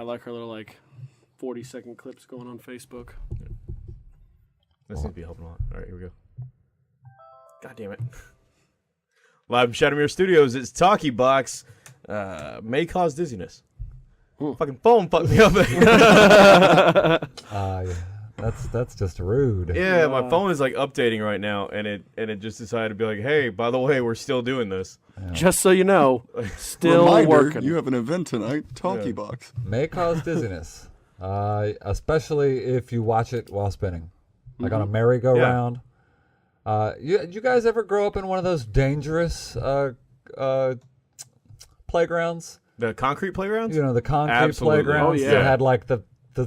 like her little 40-second clips going on Facebook. That seems to be helping a lot. All right, here we go. God damn it. Live from Shadowmere Studios, it's TalkyBox. May cause dizziness. Fucking phone fucked me up. That's just rude. Yeah, my phone is updating right now, and it just decided to be like, hey, by the way, we're still doing this. Yeah. Just so you know, still Reminder, working. You have an event tonight, TalkyBox. May cause dizziness, especially if you watch it while spinning, like on a merry-go-round. Did you guys ever grow up in one of those dangerous playgrounds? The concrete playgrounds? You know, the concrete Absolutely. playgrounds Oh, yeah. that had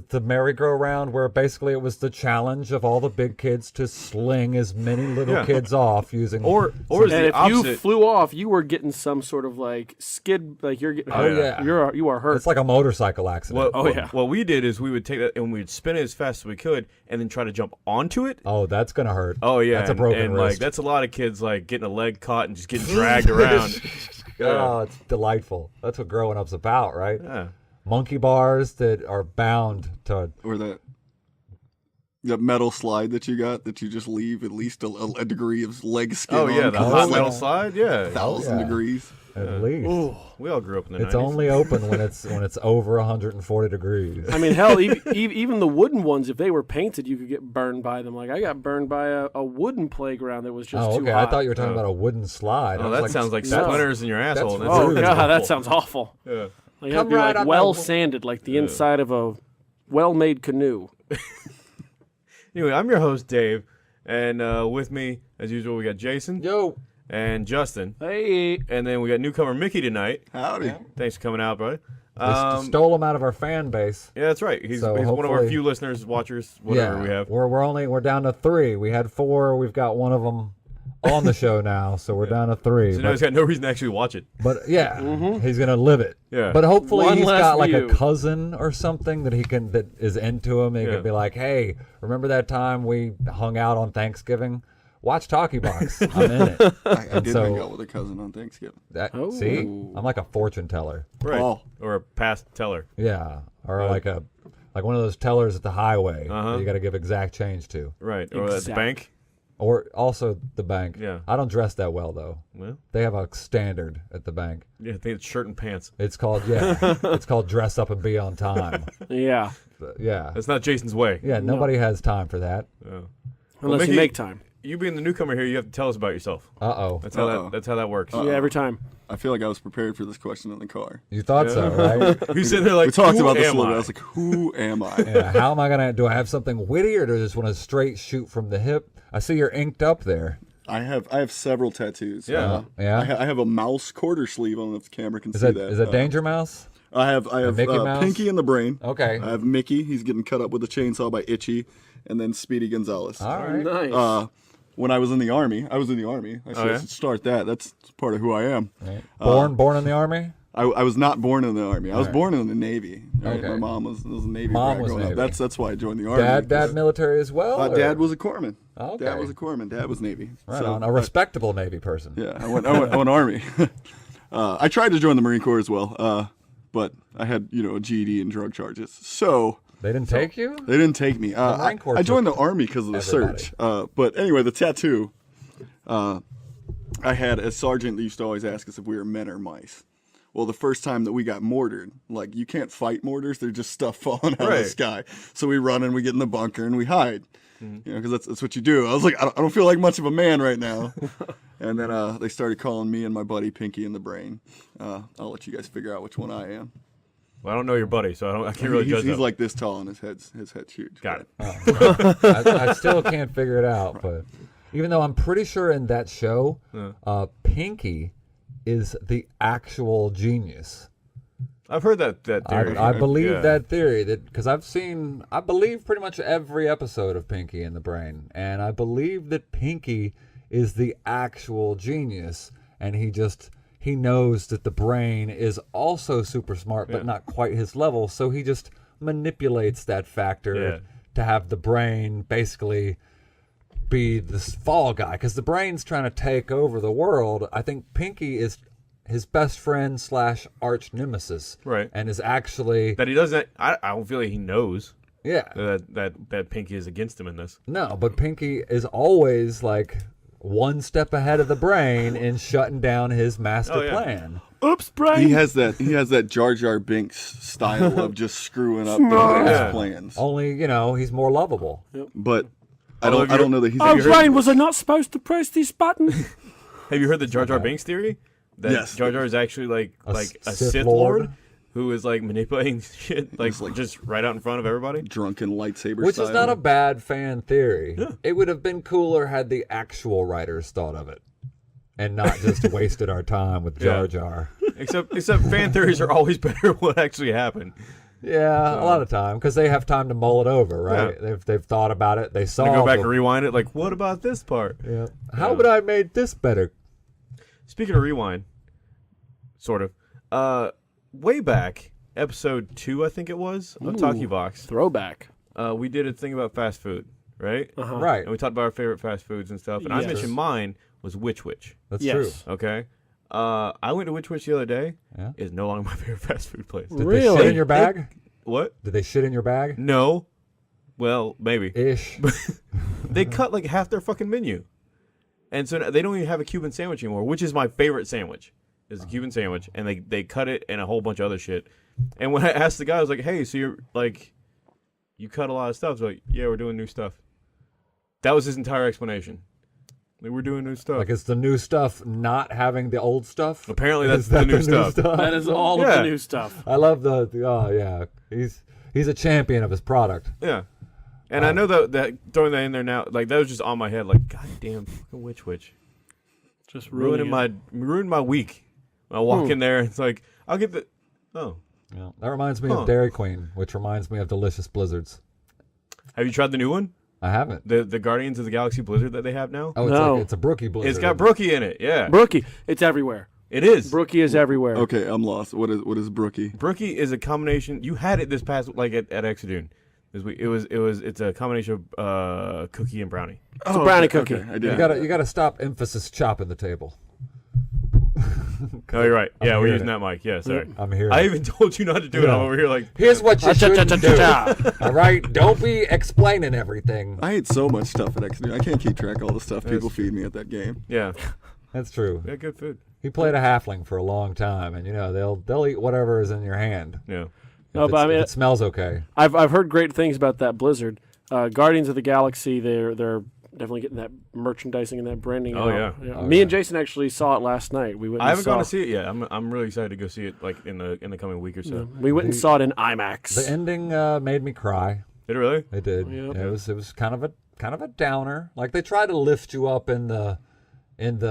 the merry-go-round where basically it was the challenge of all the big kids to sling as many little kids off using... Or is and the if opposite. you flew off, you were getting some sort of skid, you're getting hurt. yeah. You are hurt. It's like a motorcycle accident. What we did is we would take that and we'd spin it as fast as we could and then try to jump onto it. Oh, that's going to hurt. Oh, yeah. That's a broken wrist. That's a lot of kids getting a leg caught and just getting dragged around. Oh, it's delightful. That's what growing up's about, right? Yeah. Monkey bars that are bound to... Or that metal slide that you got that you just leave at least a degree of leg skin on. Oh, yeah, the hot metal slide? Yeah. 1,000 degrees. At least. Ooh, we all grew up in the 90s. It's only open when it's over 140 degrees. I mean, hell, even the wooden ones, if they were painted, you could get burned by them. I got burned by a wooden playground that was just too hot. I thought you were talking about a wooden slide. Oh, that sounds like splinters in your asshole. That's Oh, rude. God, that sounds awful. Yeah. You have to be well sanded, like the inside of a well-made canoe. Anyway, I'm your host, Dave, and with me, as usual, we got Jason. Yo. And Justin. Hey. And then we got newcomer Mickey tonight. Howdy. Yeah. Thanks for coming out, brother. Stole him out of our fan base. Yeah, that's right. He's one of our few listeners, watchers, whatever we have. We're down to 3. We had 4. We've got one of them on the show now, so we're down to 3. So now he's got no reason to actually watch it. But he's gonna live it. Yeah. But hopefully he's got view. a cousin or something that that is into him. And he can be like, hey, remember that time we hung out on Thanksgiving? Watch TalkyBox. I'm in it. I did hang out with a cousin on Thanksgiving. See, I'm like a fortune teller. Right. Oh. Or a past teller. Yeah, or like one of those tellers at the highway that you got to give exact change to. Right. Or at the bank. Or also the bank. Yeah. I don't dress that well though. Well, they have a standard at the bank. Yeah, I think it's shirt and pants. It's called it's called dress up and be on time. Yeah. Yeah. That's not Jason's way. Yeah, nobody has time for that. Unless Mickey, you make time. You being the newcomer here, you have to tell us about yourself. That's how that works. Yeah, every time. I feel like I was prepared for this question in the car. You thought so, right? You sitting there like, we talked about this a who little bit. am I was like, who am I? Yeah, how am I gonna? Do I have something witty, or do I just want to straight shoot from the hip? I see you're inked up there. I have several tattoos. Yeah. I have a mouse quarter sleeve. I don't know if the camera can see that. Is that Danger Mouse? I have Mickey Mouse? Pinky in the brain. Okay. I have Mickey. He's getting cut up with a chainsaw by Itchy, and then Speedy Gonzalez. All right. Nice. When I was in the army, I should start that. That's part of who I am. Right. Born in the army? I was not born in the army. I was born in the Navy. Right? Okay. My mom was a Navy. Mom brat was growing up. Navy. That's why I joined the army. Dad military as well? Dad was a corpsman. Okay. Dad was a corpsman. Dad was Navy. Right on. A respectable Navy person. Yeah, I went Army. I tried to join the Marine Corps as well, but I had a GED and drug charges. So they didn't take you? They didn't take me. Marine Corps I joined the Army because of the search. But anyway, the tattoo. I had a sergeant that used to always ask us if we were men or mice. Well, the first time that we got mortared, you can't fight mortars; they're just stuff falling out of the sky. So we run and we get in the bunker and we hide, because that's what you do. I was like, I don't feel like much of a man right now. And then they started calling me and my buddy Pinky in the Brain. I'll let you guys figure out which one I am. Well, I don't know your buddy, so I can't really judge He's that. like this tall and his head's huge. Got it. I still can't figure it out, but even though I'm pretty sure in that show, Pinky is the actual genius. I've heard that theory. I believe that theory because I believe pretty much every episode of Pinky in the Brain, and I believe that Pinky is the actual genius, and he knows that the brain is also super smart, but not quite his level, so he just manipulates that factor to have the brain basically be this fall guy, because the brain's trying to take over the world. I think Pinky his best friend / arch nemesis, Right. and is actually That he doesn't. I don't feel like he knows yeah. that Pinky is against him in this. No, but Pinky is always like one step ahead of the brain in shutting down his master plan. Oops, brain. He has that Jar Jar Binks style of just screwing up his plans. Only, he's more lovable. But I don't know that he's. Oh, brain, was I not supposed to press this button? Have you heard the Jar Jar Binks theory? That Yes. Jar Jar is actually like a Sith Sith Lord? Lord who is like manipulating shit like just right out in front of everybody. Drunken lightsaber Which style. is not a bad fan theory. Yeah. It would have been cooler had the actual writers thought of it and not just wasted our time with Jar Jar. Except fan theories are always better than what actually happened. Yeah, a lot of time because they have time to mull it over, right? Yeah. They've thought about it. They saw. They go back and rewind it. Like, what about this part? Yeah. How would I have made this better? Speaking of rewind, sort of. Way back, episode 2, I think it was, of TalkyBox. Throwback. We did a thing about fast food, right? Uh-huh. Right. And we talked about our favorite fast foods and stuff. And I Yes. mentioned mine was Witch Witch. That's Yes. true. Okay. I went to Witch Witch the other day. Yeah. It's no longer my favorite fast food place. Did they Really? shit in your bag? What? Did they shit in your bag? No. Well, maybe. Ish. They cut like half their fucking menu. And so they don't even have a Cuban sandwich anymore, which is my favorite sandwich. Is a Cuban sandwich, and they cut it and a whole bunch of other shit. And when I asked the guy, I was like, "Hey, so you're like, you cut a lot of stuff?" He's like, "Yeah, we're doing new stuff." That was his entire explanation. Like, we're doing new stuff. Like it's the new stuff not having the old stuff. Apparently, that's Is that the new stuff. That is all of Yeah. the new stuff. I love the oh yeah. He's a champion of his product. Yeah. And I know that throwing that in there now, like that was just on my head, like, God damn, fucking Witch. Just Ruining my week. I walk in there, it's like, I'll get the. Oh. Yeah. That reminds me of Dairy Queen, which reminds me of Delicious Blizzards. Have you tried the new one? I haven't. The Guardians of the Galaxy Blizzard that they have now? Oh, it's No. like it's a Brookie Blizzard. It's got Brookie in it, yeah. Brookie. It's everywhere. It is. Brookie is everywhere. Okay, I'm lost. What is Brookie? Brookie is a combination. You had it this past, like at Exodune. It's a combination of cookie and brownie. It's a brownie cookie. Okay, I did. You gotta stop emphasis chopping the table. Oh, you're right. Yeah, we're hearing using it. that mic. Yeah, sorry. I'm here. I even told you not to do it. Yeah. I'm over here like, Here's what you shouldn't do. Cha-cha-cha-cha-cha. All right, don't be explaining everything. I ate so much stuff at Exodus. I can't keep track of all the stuff people feed me at that game. yeah, That's true. yeah, good food. He played a halfling for a long time, and they'll eat whatever is in your hand. Yeah. No, but I mean, if it smells okay. I've heard great things about that Blizzard. Guardians of the Galaxy, they're definitely getting that merchandising and that branding. Oh, out. yeah. Oh, Me yeah. and Jason actually saw it last night. We went. I and haven't saw, gone to see it yet. I'm really excited to go see it like in the coming week or so. We went and saw it in IMAX. The ending made me cry. Did it really? It did. Yep. It was kind of a downer. Like they try to lift you up in the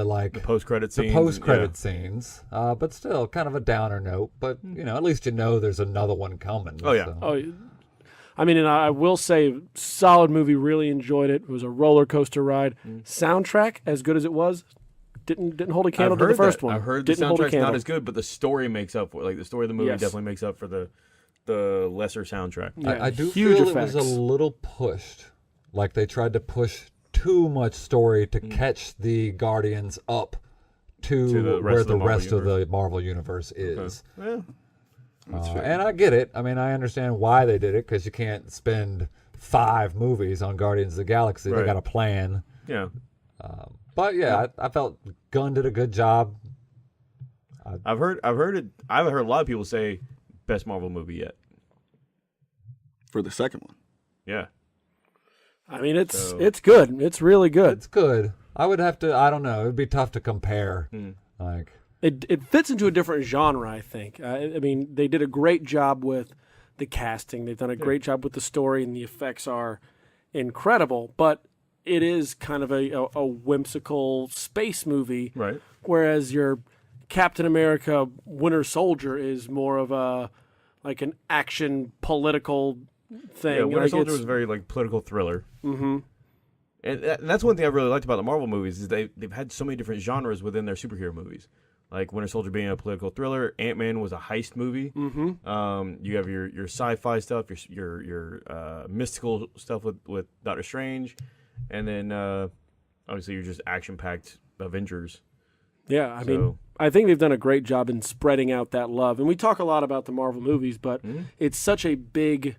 like Post credit the scenes. post credit scenes, but still kind of a downer note. But at least there's another one coming. Oh, yeah. so. Oh, I mean, and I will say, solid movie. Really enjoyed it. It was a roller coaster ride. Soundtrack, as good as it was, didn't hold a candle to the first one. I've heard the didn't hold a soundtrack's not candle. as good, but the story makes up for it. Like the story of the movie Yes. definitely makes up for the lesser soundtrack. Yeah, I do huge feel effects. it was a little pushed. Like they tried to push too much story to catch the Guardians up to the rest where of the the Marvel rest of the universe. Marvel universe is. Yeah. And I get it. I mean, I understand why they did it because you can't spend 5 movies on Guardians of the Galaxy. They Right. got a plan. Yeah. But yeah, I felt Gunn did a good job. I've heard a lot of people say best Marvel movie yet. For the second one. Yeah. I mean, it's good. It's really good. It's good. I would have to. I don't know. It'd be tough to compare. Like It fits into a different genre, I think. I mean, they did a great job with the casting. They've done a great job with the story, and the effects are incredible. But it is kind of a whimsical space movie, Right. whereas your Captain America Winter Soldier is more of like an action political thing. Yeah, Winter Like, Soldier it's- was a very like political thriller. Mm-hmm. And that's one thing I really liked about the Marvel movies is they've had so many different genres within their superhero movies. Like Winter Soldier being a political thriller, Ant-Man was a heist movie. Mm-hmm. You have your sci-fi stuff, your mystical stuff with Doctor Strange, and then obviously your just action-packed Avengers. Yeah, I mean, I think they've done a great job in spreading out that love. And we talk a lot about the Marvel movies, but it's such a big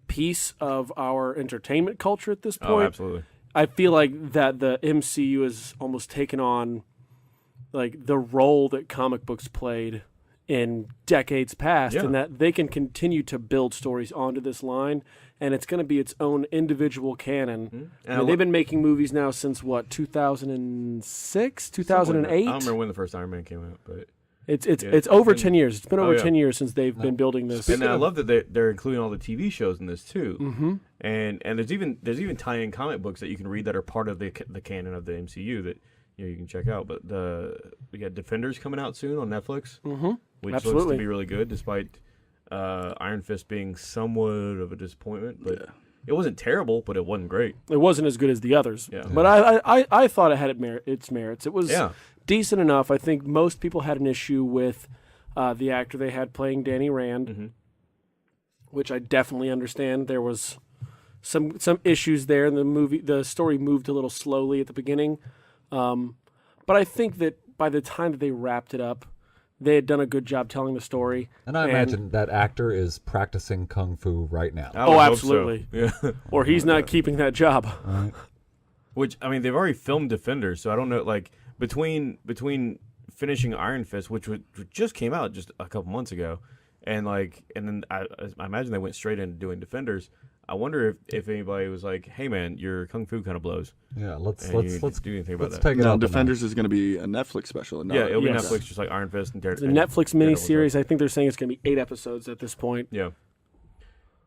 piece of our entertainment culture at this point. Oh, absolutely. I feel like that the MCU has almost taken on like the role that comic books played in decades past, and that they can continue to build stories onto this line, and it's going to be its own individual canon. I mean, they've been making movies now since, what, 2006, 2008? I don't remember when the first Iron Man came out, but it's over 10 years. It's been over 10 years since they've been building this. And I love that they're including all the TV shows in this too. And there's even tie-in comic books that you can read that are part of the canon of the MCU that you can check out. But we got Defenders coming out soon on Netflix, which looks to be really good, despite Iron Fist being somewhat of a disappointment. But it wasn't terrible, but it wasn't great. It wasn't as good as the others. Yeah. But I thought it had its merits. It was decent enough. I think most people had an issue with the actor they had playing Danny Rand, which I definitely understand. There was some issues there in the movie. The story moved a little slowly at the beginning. But I think that by the time that they wrapped it up, they had done a good job telling the story. And I imagine that actor is practicing kung fu right now. Oh, absolutely. So. Yeah. Or he's not keeping that job. Right. Which, I mean, they've already filmed Defenders, so I don't know, like, between finishing Iron Fist, which just came out just a couple months ago, and then I imagine they went straight into doing Defenders. I wonder if anybody was like, "Hey, man, your kung fu kind of blows." Yeah, let's do anything about that. Take it out. Defenders is going to be a Netflix special. Yeah, it'll be Netflix, just like Iron Fist and The Netflix miniseries. I think they're saying it's going to be 8 episodes at this point. Yeah,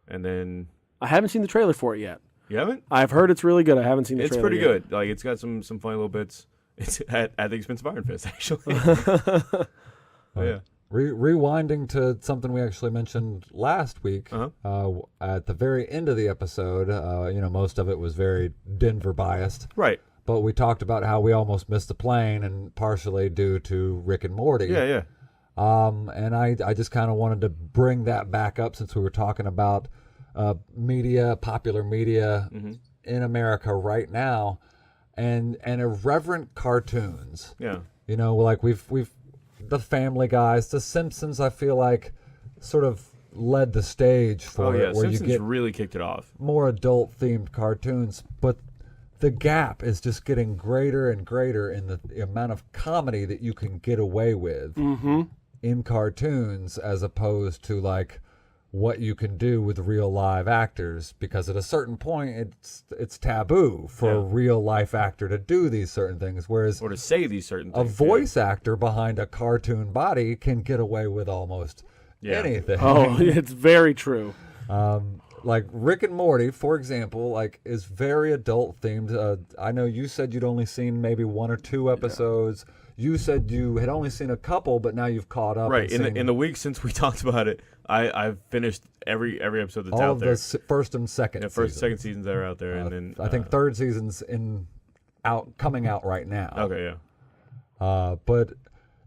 and then I haven't seen the trailer for it yet. You haven't? I've heard it's really good. I haven't seen the trailer. It's pretty yet. good. Like, it's got some funny little bits. It's at the expense of Iron Fist, actually. Yeah. Rewinding to something we actually mentioned last week, at the very end of the episode, most of it was very Denver biased. Right. But we talked about how we almost missed the plane, and partially due to Rick and Morty. Yeah. And I just kind of wanted to bring that back up since we were talking about popular media in America right now, and irreverent cartoons. Yeah. Like we've the Family Guys, the Simpsons, I feel like sort of led the stage for it, where Simpsons you get really kicked it off. more adult-themed cartoons, but the gap is just getting greater and greater in the amount of comedy that you can get away with in cartoons, as opposed to like what you can do with real live actors, because at a certain point it's taboo for a real life actor to do these certain things, whereas or to say these certain things. A voice actor behind a cartoon body can get away with almost anything. Oh, it's very true. Like Rick and Morty, for example, like is very adult themed. I know you said you'd only seen maybe 1 or 2 episodes. You said you had only seen a couple, but now you've caught up. Right. In the week since we talked about it, I've finished every episode that's all out of there. the first and second. Yeah, first, second seasons that are out there, and then I think third season's coming out right now. Okay, yeah. But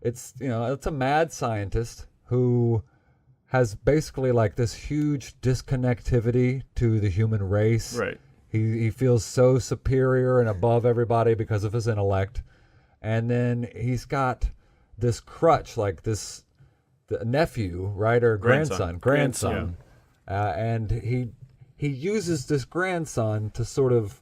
it's it's a mad scientist who has basically like this huge disconnectivity to the human race. Right. He feels so superior and above everybody because of his intellect. And then he's got this crutch, like the nephew, right, or grandson. And he uses this grandson to sort of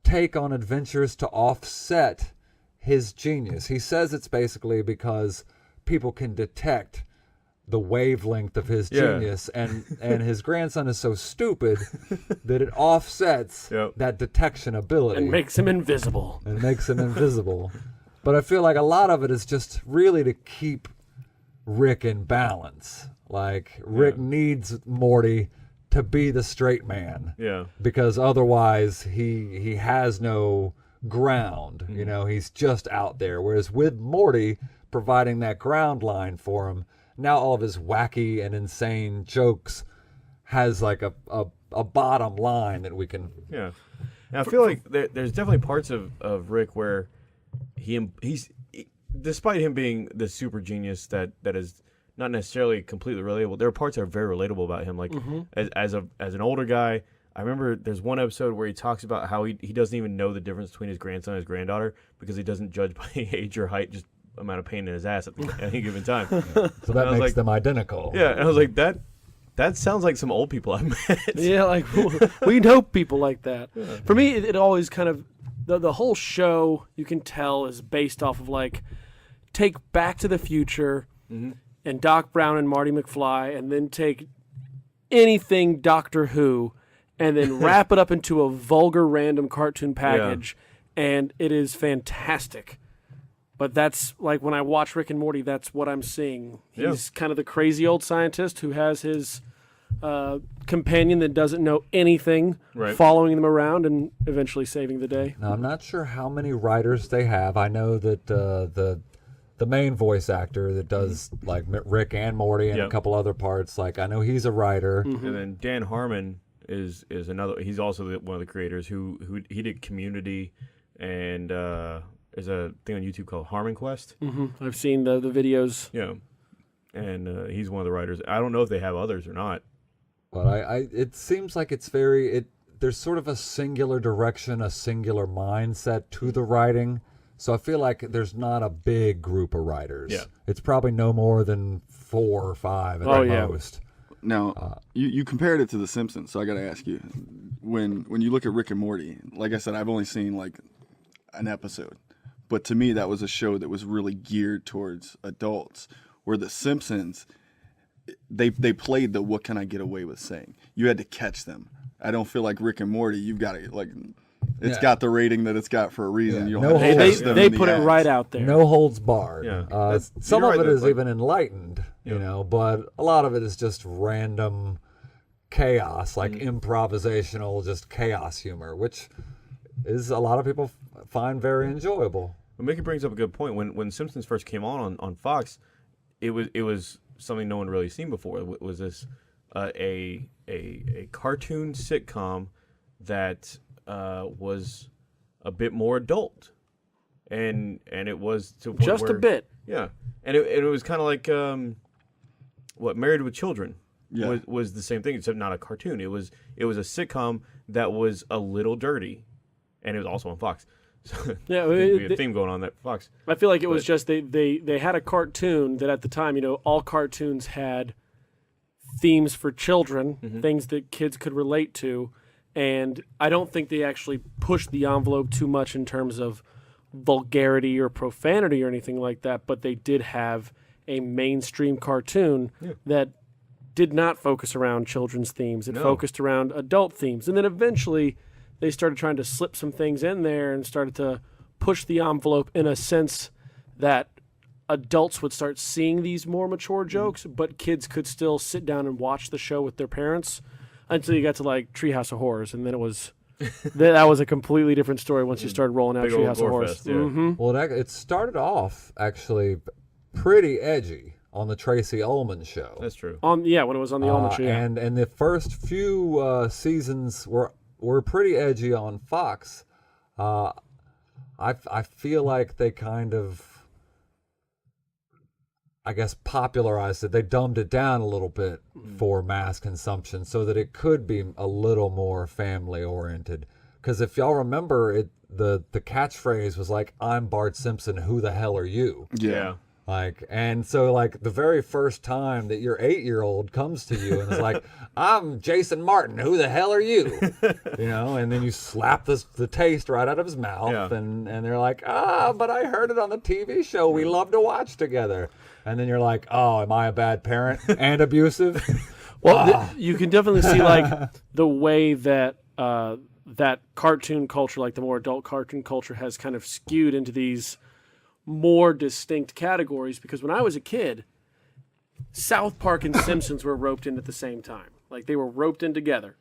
take on adventures to offset his genius. He says it's basically because people can detect the wavelength of his genius, and his grandson is so stupid that it offsets that detection ability. And makes him invisible. But I feel like a lot of it is just really to keep Rick in balance. Like, Rick needs Morty to be the straight man. Yeah. Because otherwise he has no ground. He's just out there. Whereas with Morty providing that ground line for him, now all of his wacky and insane jokes has like a bottom line that we can... Yeah. And I feel like there's definitely parts of Rick where he's despite him being the super genius that is not necessarily completely relatable, there are parts that are very relatable about him. Like as an older guy, I remember there's one episode where he talks about how he doesn't even know the difference between his grandson and his granddaughter because he doesn't judge by age or height, just amount of pain in his ass at any given time. So that makes them identical. Yeah, and I was like, that sounds like some old people I met. Yeah, like we know people like that. For me, it always kind of the whole show you can tell is based off of like take Back to the Future and Doc Brown and Marty McFly, and then take anything Doctor Who, and then wrap it up into a vulgar random cartoon package, and it is fantastic. But that's like when I watch Rick and Morty, that's what I'm seeing. He's kind of the crazy old scientist who has his companion that doesn't know anything, following them around and eventually saving the day. Now, I'm not sure how many writers they have. I know that the main voice actor that does like Rick and Morty and a couple other parts, like I know he's a writer. And then Dan Harmon is another. He's also one of the creators who he did Community, and there's a thing on YouTube called Harmon Quest. I've seen the videos. Yeah, and he's one of the writers. I don't know if they have others or not. But it seems like it's there's sort of a singular direction, a singular mindset to the writing. So I feel like there's not a big group of writers. Yeah. It's probably no more than 4 or 5 at the most. Now, you compared it to The Simpsons, so I got to ask you, when you look at Rick and Morty, like I said, I've only seen like an episode, but to me that was a show that was really geared towards adults, where The Simpsons, they played the what can I get away with saying. You had to catch them. I don't feel like Rick and Morty, you've got to like... It's got the rating that it's got for a reason. You don't have to catch them they in the put it ads. right out there. No holds barred. Yeah. Some You're of right, it is like- even enlightened, you know, but a lot of it is just random chaos, like improvisational, just chaos humor, which is a lot of people find very enjoyable. But Mickey brings up a good point. When Simpsons first came on Fox, it was something no one really seen before. It was this a cartoon sitcom that was a bit more adult, and it was to a point Just where, a bit. yeah, and it was kind of like Married with Children was the same thing, except not a cartoon. It was a sitcom that was a little dirty, and it was also on Fox. So Yeah, there'd be a theme going on that Fox. I feel like it was just they had a cartoon that at the time, you know, all cartoons had themes for children, things that kids could relate to. And I don't think they actually pushed the envelope too much in terms of vulgarity or profanity or anything like that, but they did have a mainstream cartoon that did not focus around children's themes. It focused around adult themes. And then eventually they started trying to slip some things in there and started to push the envelope in a sense that adults would start seeing these more mature jokes, but kids could still sit down and watch the show with their parents. Until you got to like Treehouse of Horrors, and then it was that was a completely different story once you started rolling out Big old Treehouse of gore Horrors. fest, yeah. Well, it started off actually pretty edgy on the Tracy Ullman show. That's true. When it was on the Allman Show. And the first few seasons were pretty edgy on Fox. I feel like they kind of, I guess, popularized it. They dumbed it down a little bit for mass consumption so that it could be a little more family oriented. Because if y'all remember, the catchphrase was like, "I'm Bart Simpson. Who the hell are you?" Yeah. Like, and so like the very first time that your 8-year-old comes to you and is like, "I'm Jason Martin. Who the hell are you?" You know, and then you slap the taste right out of his mouth, and they're like, "But I heard it on the TV show we love to watch together." And then you're like, "Oh, am I a bad parent and abusive?" Well, you can definitely see like the way that that cartoon culture, like the more adult cartoon culture, has kind of skewed into these more distinct categories. Because when I was a kid, South Park and Simpsons were roped in at the same time. Like they were roped in together.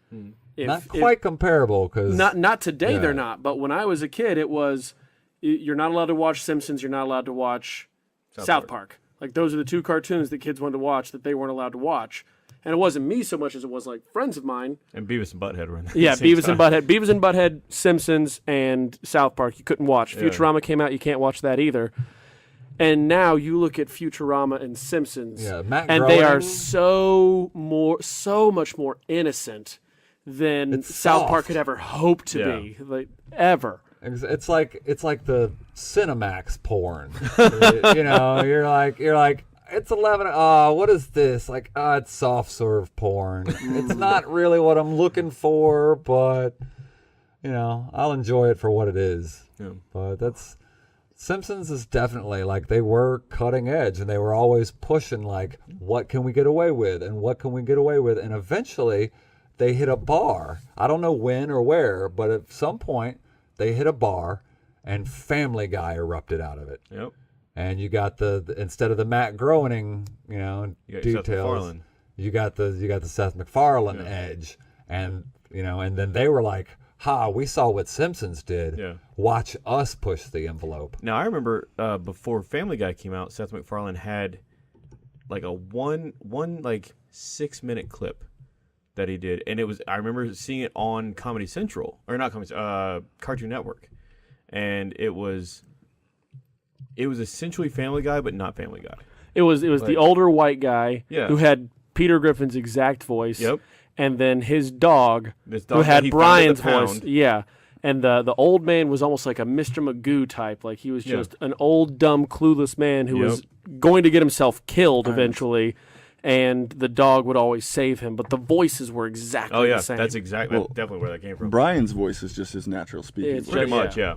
Not quite comparable, because not today they're not. But when I was a kid, it was you're not allowed to watch Simpsons. You're not allowed to watch South Park. Like those are the two cartoons that kids wanted to watch that they weren't allowed to watch. And it wasn't me so much as it was like friends of mine. And Beavis and Butthead were in there. Yeah, Beavis and Butthead, Simpsons, and South Park. You couldn't watch. Futurama came out. You can't watch that either. And now you look at Futurama and Simpsons, Matt and Groening. they are so much more innocent than It's South soft. Park could ever hope to Yeah. be, like ever. It's like the Cinemax porn. You know, you're like it's 11. Oh, what is this? Like, it's soft serve porn. It's not really what I'm looking for, but you know, I'll enjoy it for what it is. Yeah. But Simpsons is definitely like they were cutting edge and they were always pushing like, what can we get away with and what can we get away with? And eventually they hit a bar. I don't know when or where, but at some point they hit a bar and Family Guy erupted out of it. Yep. And you got the instead of the Matt Groening, you know, You got your Seth details, MacFarlane. you got the Seth MacFarlane edge. And you know, and then they were like, we saw what Simpsons did. Yeah. Watch us push the envelope. Now I remember before Family Guy came out, Seth MacFarlane had like a one like 6-minute clip that he did, and I remember seeing it on Comedy Central or not Comedy, Cartoon Network, and it was essentially Family Guy, but not Family Guy. It was the older white guy who had Peter Griffin's exact voice. Yep. And then his dog, This who dog that had he found at Brian's the voice. pound. Yeah. And the old man was almost like a Mr. Magoo type. Like he was Yeah. just an old, dumb, clueless man who was going to get himself killed eventually. And the dog would always save him. But the voices were exactly Oh yeah, the same. that's definitely where that came from. Brian's voice is just his natural speaking It's voice. Pretty Yeah. much, yeah.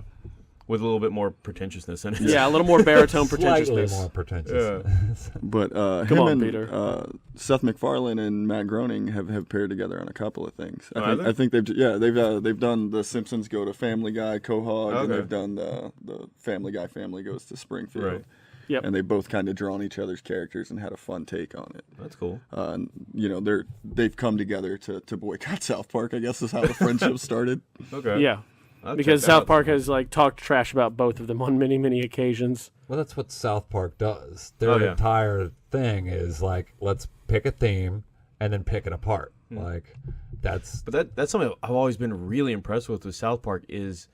With a little bit more pretentiousness in it. Yeah, a little more baritone Slightly pretentiousness. more pretentious. But Come him on, and Peter. Seth MacFarlane and Matt Groening have paired together on a couple of things. have they? I think they've done the Simpsons go to Family Guy Quahog, and Okay. they've done the Family Guy Family goes to Springfield. Right. Yep. And they both kind of drawn each other's characters and had a fun take on it. That's cool. And, you know, they've come together to boycott South Park, I guess is how the friendship started. Okay. Yeah. I'll Because check that South out. Park has like talked trash about both of them on many, many occasions. Well, that's what South Park does. Their Oh, yeah. entire thing is like, let's pick a theme and then pick it apart. Hmm. Like, that's But that's something I've always been really impressed with South Park is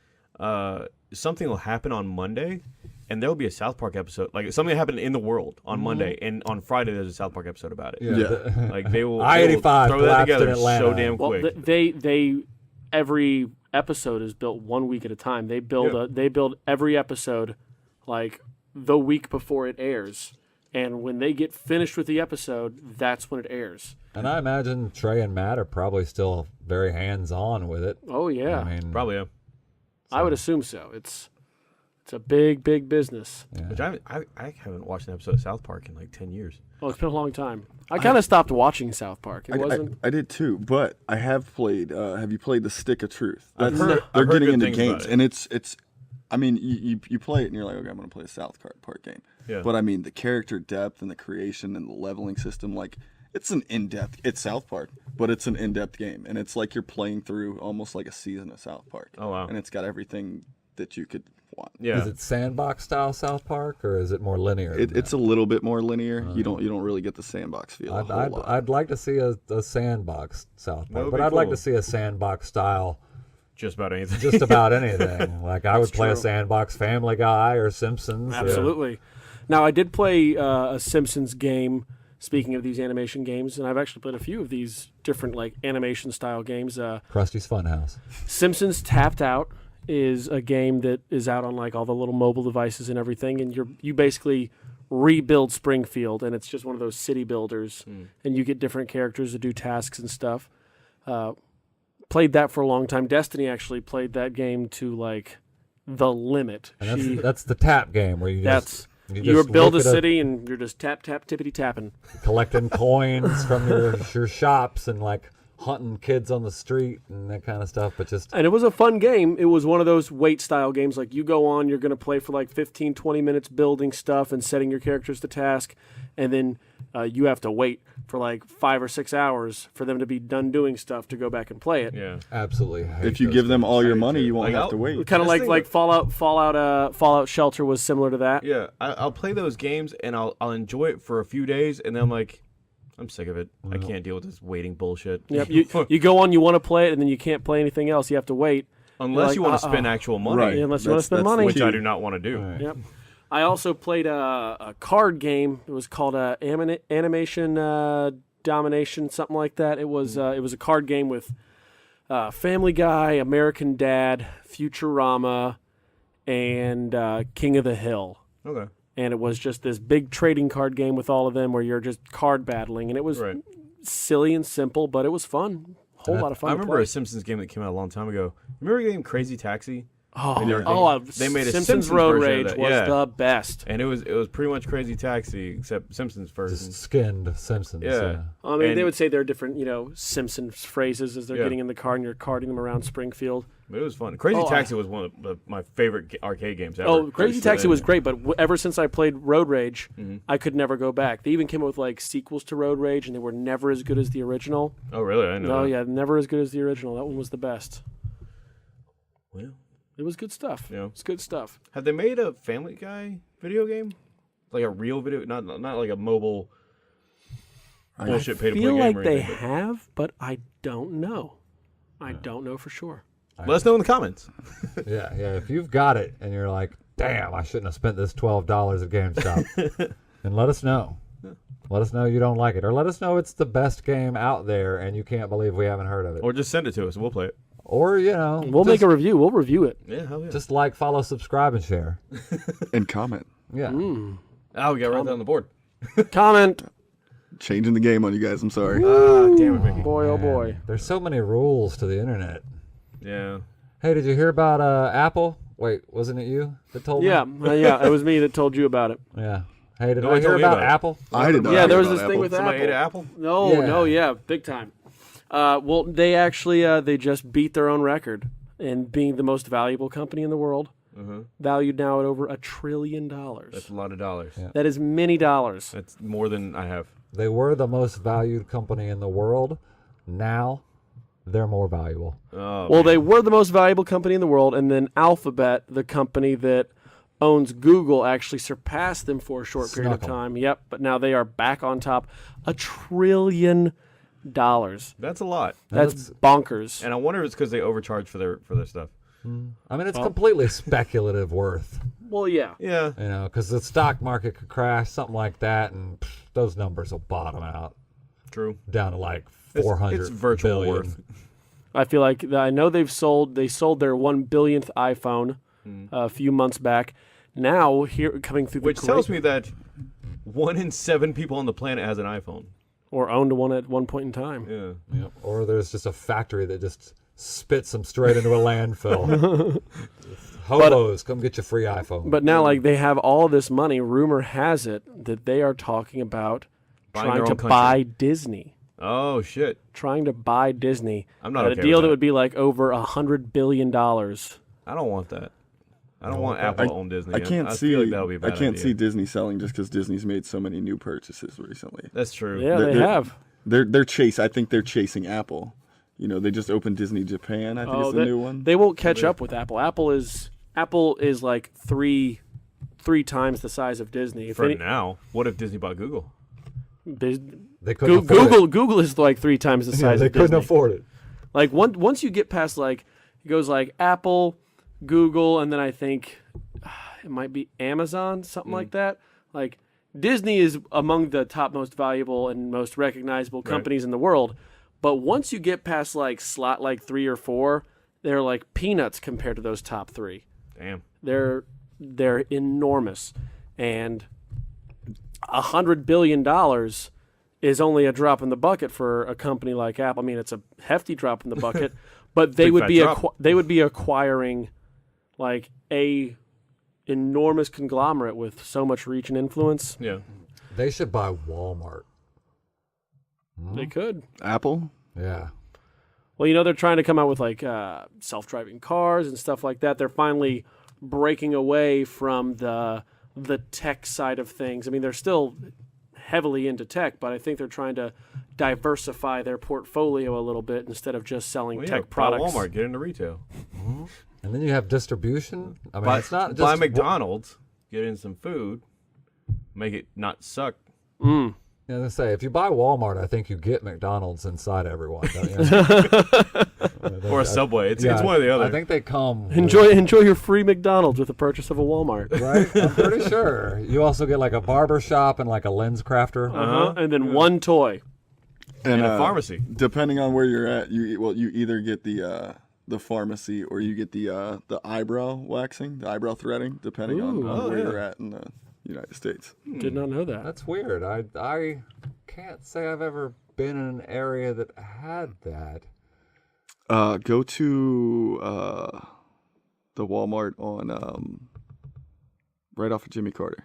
something will happen on Monday, and there'll be a South Park episode, like something that happened in the world on Monday, and on Friday there's a South Park episode about it. Yeah. Like they will I-85 throw that collapsed together in Atlanta. so damn Well, quick. they every episode is built 1 week at a time. They build every episode like the week before it airs, and when they get finished with the episode, that's when it airs. and I imagine Trey and Matt are probably still very hands-on with it. Oh yeah, I mean, Probably, yeah. I would assume so. It's a big business. Which I haven't watched an episode of South Park in like 10 years. Well, it's been a long time. I kind of stopped watching South Park. It wasn't. I did too, but I have played. Have you played the Stick of Truth? I've They're heard good getting into things about games, it. and it's. I mean, you play it and you're like, okay, I'm gonna play a South Park game. Yeah. But I mean, the character depth and the creation and the leveling system, like it's an in-depth. It's South Park, but it's an in-depth game, and it's like you're playing through almost like a season of South Park. Oh, wow. And it's got everything that you could want. Yeah. Is it sandbox style South Park or is it more linear? than It's a little bit more linear. You don't really get the sandbox feel. a that? whole lot. I'd like to see a sandbox South Park, would but be I'd like cool. to see a sandbox style Just about anything. just about anything. Like I would play a true. sandbox Family Guy or Simpsons. Absolutely. Now, I did play a Simpsons game, speaking of these animation games, and I've actually played a few of these different like animation style games. Krusty's Funhouse. Simpsons Tapped Out is a game that is out on like all the little mobile devices and everything, and you basically rebuild Springfield, and it's just one of those city builders, and you get different characters to do tasks and stuff. Played that for a long time. Destiny actually played that game to like the limit. And that's the tap game where you just You build a look at city and you're just tap tippity tapping. collecting coins from your shops and like hunting kids on the street and that kind of stuff. But just And it was a fun game. It was one of those wait style games. Like you go on, you're going to play for like 15, 20 minutes building stuff and setting your characters to task. And then you have to wait for like 5 or 6 hours for them to be done doing stuff to go back and play it. Yeah. absolutely hate If you those give them games. all your money, you won't Like, have I'll- to wait. Kind of Best like thing Fallout Shelter was similar to that. Yeah. I'll play those games and I'll enjoy it for a few days, and then I'm like, I'm sick of it. I can't deal with this waiting bullshit. Yep. You go on, you want to play it, and then you can't play anything else. You have to wait. Unless like, you want to spend actual money, Right. Yeah, unless you want to That's- spend that's money. which I key. do not want to do. Yep. I also played a card game. It was called Animation Domination, something like that. It was a card game with Family Guy, American Dad, Futurama, and King of the Hill. Okay. And it was just this big trading card game with all of them where you're just card battling. And it was silly and simple, but it was fun. Whole lot of fun. I remember a Simpsons game that came out a long time ago. Remember the game Crazy Taxi? They made a Simpsons Road Rage was the best. And it was pretty much Crazy Taxi except Simpsons version. Just skinned Simpsons. Yeah. I mean, they would say there are different, Simpsons phrases as they're getting in the car and you're carting them around Springfield. But it was fun. Crazy Taxi was one of my favorite arcade games ever. Oh, Crazy Taxi was great, but ever since I played Road Rage, I could never go back. They even came up with sequels to Road Rage, and they were never as good as the original. Oh, really? I know. No, yeah, never as good as the original. That one was the best. Well, it was good stuff. Yeah, it's good stuff. Have they made a Family Guy video game? Like a real video, not like a mobile bullshit pay to play game. I feel like or they anything, have, but I don't know. I don't know for sure. Let us know in the comments. Yeah. If you've got it and you're like, damn, I shouldn't have spent this $12 at GameStop, and let us know. Let us know you don't like it, or let us know it's the best game out there and you can't believe we haven't heard of it. Or just send it to us and we'll play it. Or we'll make a review. We'll review it. Yeah, hell yeah. Just like, follow, subscribe, and share, and comment. Yeah. Oh, we got right there on the board. Comment. Changing the game on you guys. I'm sorry. Damn it, Mickey. Boy, oh boy. There's so many rules to the internet. Yeah. Hey, did you hear about Apple? Wait, wasn't it you that told me? Yeah, it was me that told you about it. Yeah. Hey, did Nobody I hear told me about about it. Apple? I did not. Yeah, hear there was about this thing Apple. with Somebody ate Apple. an apple? No, big time. Well, they actually they just beat their own record in being the most valuable company in the world. Valued now at over $1 trillion. That's a lot of dollars. Yeah. That is many dollars. That's more than I have. They were the most valued company in the world. Now, they're more valuable. Oh, Well, they were the most valuable company in the world, and then Alphabet, the company that owns Google, actually surpassed them for a short period of Snuck 'em. time. Yep, but now they are back on top. $1 trillion. that's a lot. That's bonkers. And I wonder if it's because they overcharge for their stuff. I mean, it's completely speculative worth. Well, yeah. Yeah. Because the stock market could crash, something like that, and those numbers will bottom out True. down to like 400 It's virtual billion. worth. I feel like I know they sold their 1 billionth iPhone a few months back. Now here coming through Which tells me that 1 in 7 people on the planet has an iPhone. or owned one at one point in time. Yeah. Yep. Or there's just a factory that just spits them straight into a landfill. Hobos, come get your free iPhone. But now, they have all this money. Rumor has it that they are talking about Buying trying their to own country. buy Disney. Oh shit. Trying to buy Disney. I'm not at okay a deal with that that. would be like over $100 billion. I don't want that. I don't want Apple to own Disney. I can't see. feel like that would be a bad I can't idea. see Disney selling just because Disney's made so many new purchases recently. That's true. Yeah, They're- they have. I think they're chasing Apple. They just opened Disney Japan. I think it's the new one. They won't catch up with Apple. Apple is like three times the size of Disney. For now, what if Disney bought Google? they couldn't afford it. Google is like 3 times the Yeah, size they of Disney. couldn't afford it. Like once you get past it goes like Apple, Google, and then I think it might be Amazon, something like that. Like Disney is among the top most valuable and most recognizable companies in the world. But once you get past slot 3 or 4, they're like peanuts compared to those top 3. Damn. They're enormous, and $100 billion is only a drop in the bucket for a company like Apple. I mean, it's a hefty drop in the bucket, but they Big would fat be drop. they would be acquiring a enormous conglomerate with so much reach and influence. Yeah. They should buy Walmart. They could. Apple. Yeah. Well, they're trying to come out with self-driving cars and stuff like that. They're finally breaking away from the tech side of things. I mean, they're still heavily into tech, but I think they're trying to diversify their portfolio a little bit instead of just selling tech Buy products. Walmart, get into retail. And then you have distribution. I mean, it's not just buy McDonald's, get in some food, make it not suck. I was gonna say, if you buy Walmart, I think you get McDonald's inside everyone, don't you? Or a Subway. It's one or the other. I think they come. Enjoy your free McDonald's with the purchase of a Walmart. Right? I'm pretty sure. You also get a barber shop and a lens crafter. And then one toy. And a pharmacy. Depending on where you're at, you either get the pharmacy or you get the eyebrow waxing, the eyebrow threading, depending on where you're at in the United States. Did not know that. That's weird. I can't say I've ever been in an area that had that. Go to the Walmart on right off of Jimmy Carter.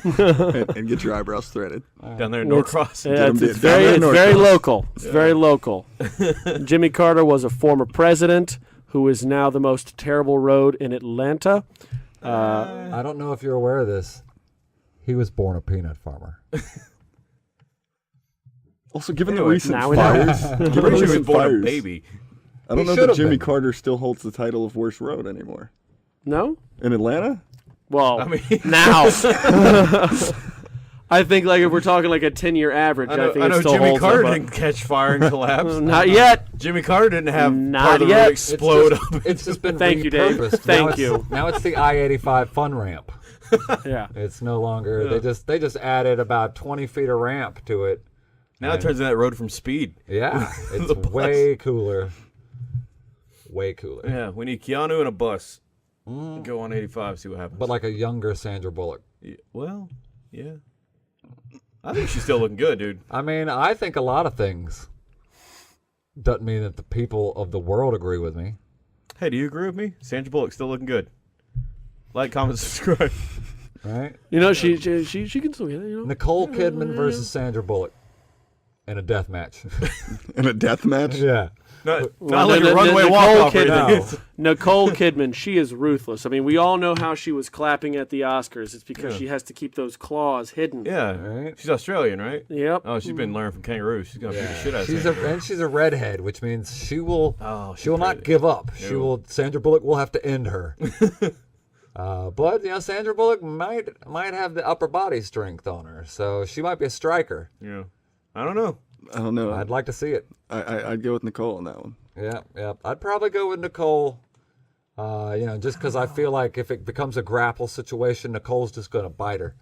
and get your eyebrows threaded. Down there in Norcross. Yeah, it's very local. It's very local. Jimmy Carter was a former president who is now the most terrible road in Atlanta. I don't know if you're aware of this. He was born a peanut farmer. Also, given the recent now we fires, Pretty sure he was born a baby. I don't He know should that have Jimmy been. Carter still holds the title of worst road anymore. No? In Atlanta? Well, I mean- now. I think like if we're talking like a 10-year average, I think I it know still Jimmy holds Carter up. didn't catch fire and collapse. Not yet. Jimmy Carter didn't have Not part of the yet. road explode up. It's just been Thank you, Dave. repurposed. Thank Now it's- you. Now it's the I-85 fun ramp. Yeah. It's no longer. They just added about 20 feet of ramp to it. Now it turns into that road from Speed. Yeah, it's The bus. way cooler. Way cooler. Yeah, we need Keanu and a bus. Go on 85, see what happens. But like a younger Sandra Bullock. Yeah, well, yeah. I think she's still looking good, dude. I mean, I think a lot of things. Doesn't mean that the people of the world agree with me. Hey, do you agree with me? Sandra Bullock still looking good. Like, comment, subscribe. Right? You know, she can still get it, you know. Nicole Kidman versus Sandra Bullock in a death match. In a death match? Yeah. Not Well, like no, a runway Nicole walk-off or Kidman. anything. Nicole Kidman, she is ruthless. I mean, we all know how she was clapping at the Oscars. It's because she has to keep those claws hidden. Yeah, Right. she's Australian, right? Yep. Oh, she's been learning from kangaroos. She's gonna beat the shit out of Sandra. She's a redhead, which means she will Oh, she will not give up. She will. Sandra Bullock will have to end her. But Sandra Bullock might have the upper body strength on her, so she might be a striker. Yeah, I don't know. I don't know. I'd like to see it. I'd go with Nicole on that one. Yeah. I'd probably go with Nicole. Just because I feel like if it becomes a grapple situation, Nicole's just gonna bite her.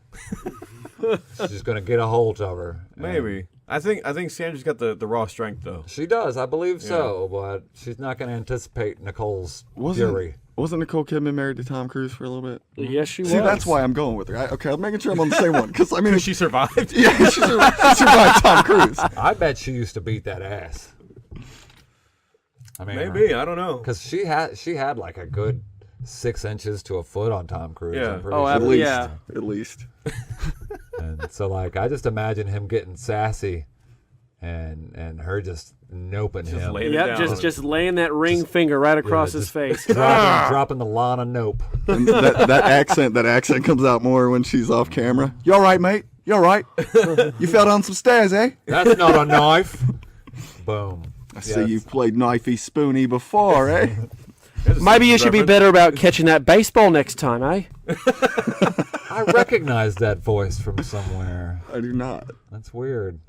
She's just gonna get a hold of her. Maybe. I think Sandra's got the raw strength though. She does, I believe so, but she's not gonna anticipate Nicole's fury. Wasn't Nicole Kidman married to Tom Cruise for a little bit? Yes, she was. See, that's why I'm going with her. Okay, I'm making sure I'm on the same one. Because, I mean, She survived. yeah, she survived Tom Cruise. I bet she used to beat that ass. I mean, Maybe, I don't know. because she had like a good 6 inches to a foot on Tom Cruise. Yeah. I'm pretty Oh, sure. At least. Yeah. At least. And so like I just imagine him getting sassy, and her just noping him, laying it Yep, down. just laying that ring finger right across his just face. dropping the Lana nope. And that accent comes out more when she's off camera. You all right, mate? You all right? You fell down some stairs, eh? That's not a knife. Boom. I see you've played knifey spoony before, eh? Maybe you should be better about catching that baseball next time, eh? I recognize that voice from somewhere. I do not. That's weird.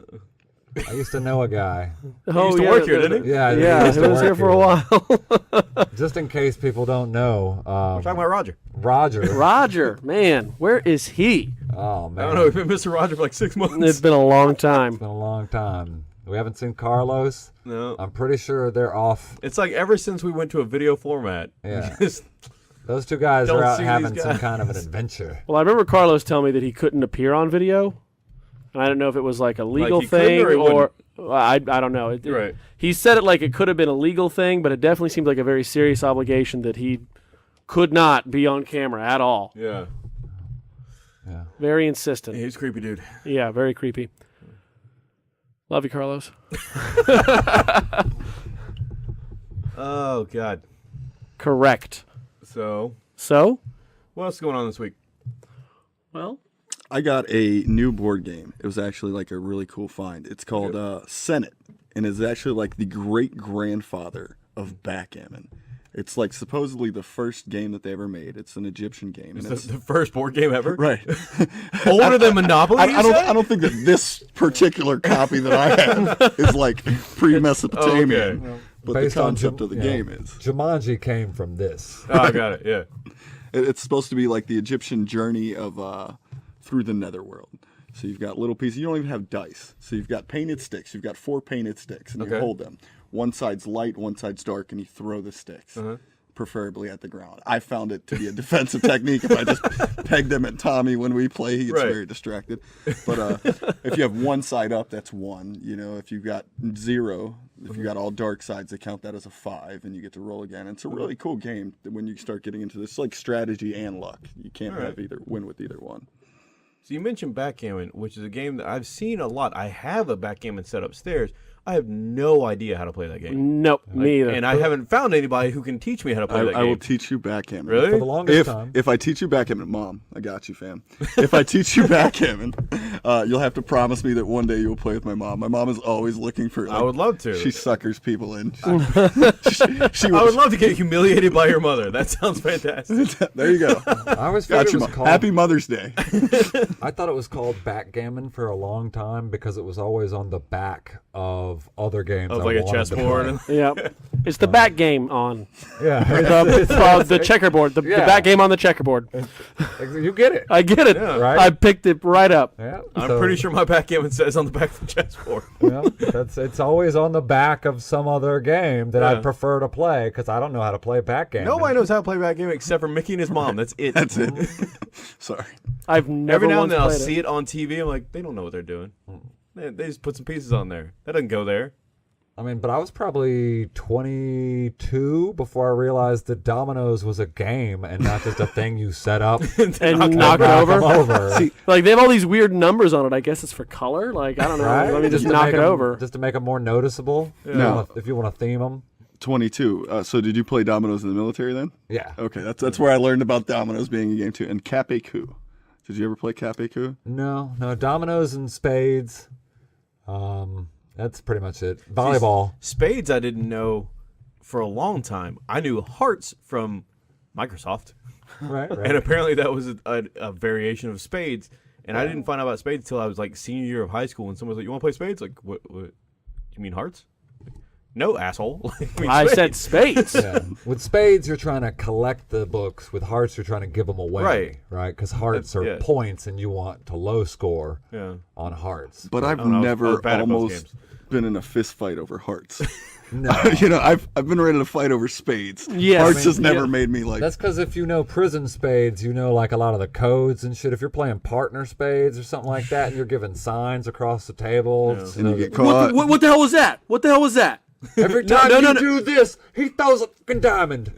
I used to know a guy. He used to work here, didn't he? Yeah, Yeah, used he to was work here for a while. Just in case people don't know, We're talking about Roger. Roger. Roger, man, where is he? Oh man, I don't know. We've been missing Roger for like 6 months. It's been a long time. It's been a long time. We haven't seen Carlos. No. I'm pretty sure they're off. It's like ever since we went to a video format. Yeah. Just, Those two guys Don't are out see having these some guys. kind of an adventure. Well, I remember Carlos telling me that he couldn't appear on video. And I don't know if it was like a legal he couldn't thing or he or I don't know. You're right. He said it like it could have been a legal thing, but it definitely seemed like a very serious obligation that he could not be on camera at all. yeah. Yeah. Very insistent. He's a creepy dude. Yeah, very creepy. Love you, Carlos. Oh, God. Correct. So, So, what else is going on this week? well, I got a new board game. It was actually like a really cool find. It's called Senate, and it's actually like the great grandfather of backgammon. It's like supposedly the first game that they ever made. It's an Egyptian game. And It's the first board game ever? right. Older than Monopoly, I don't think that this particular copy that I have is like pre-Mesopotamian. Okay. But Based the on concept of the yeah. game is. Jumanji came from this. Oh, I got it, yeah. It's supposed to be like the Egyptian journey of through the netherworld. So you've got little pieces. You don't even have dice. So you've got painted sticks. You've got 4 painted sticks, and you hold them. One side's light, one side's dark, and you throw the sticks. Preferably at the ground. I found it to be a defensive technique. If I just peg them at Tommy when we play, he gets very distracted. But if you have one side up, that's 1. You know, if you've got 0, if you got all dark sides, they count that as a 5, and you get to roll again. And it's a really cool game when you start getting into this. It's like strategy and luck. You can't have win with either one. So you mentioned backgammon, which is a game that I've seen a lot. I have a backgammon set upstairs. I have no idea how to play that game. Nope, me either. And I haven't found anybody who can teach me how to play that game. I will teach you backgammon. Really? For the longest time. If I teach you backgammon, Mom, I got you, fam. If I teach you backgammon, you'll have to promise me that one day you'll play with my mom. My mom is always looking for. I would love to. She suckers people in. I would love to get humiliated by your mother. That sounds fantastic. There you go. I always Got figured you, it was Mom. called. Happy Mother's Day. I thought it was called backgammon for a long time because it was always on the back of other games. Of like a chessboard. Yep. It's the back game on. Yeah. The checkerboard. The back game on the checkerboard. You get it. I get it. Yeah. Right? I picked it right up. Yeah. I'm pretty sure my backgammon says on the back of the chessboard. Yeah, it's always on the back of some other game that I prefer to play because I don't know how to play backgammon. Nobody knows how to play backgammon except for Mickey and his mom. That's it. That's it. Sorry. I've never Every now and once then I'll played see it on TV. I'm like, they don't know what they're doing. They just put some pieces on there. That doesn't go there. I mean, but I was probably 22 before I realized that dominoes was a game and not just a thing you set up and knock it knock 'em over. over. See, like they have all these weird numbers on it. I guess it's for color. Like I don't know. Right? Let me just to knock make it 'em- over. Just to make them more noticeable. No. If you want to theme them. 22. So did you play dominoes in the military then? Yeah. Okay, that's where I learned about dominoes being a game too. And Cape Coup. Did you ever play Cape Coup? No, dominoes and spades. That's pretty much it. Volleyball. Spades I didn't know for a long time. I knew hearts from Microsoft. Right. And apparently that was a variation of spades. And I didn't find out about spades until I was like senior year of high school. And someone was like, you want to play spades? Like, what? You mean hearts? No, asshole. I said spades. Yeah. With spades, you're trying to collect the books. With hearts, you're trying to give them away. Right? Because hearts are points, and you want to low score on hearts. But I've I was never bad at both almost games. been in a fist fight over hearts. No. You know, I've been ready to fight over spades. Yes. Hearts I mean, just never made me like. That's because if you know prison spades, you know like a lot of the codes and shit. If you're playing partner spades or something like that, and you're giving signs across the table, and you get caught. What the hell was that? What the hell was that? every time you do this, he throws a fucking diamond.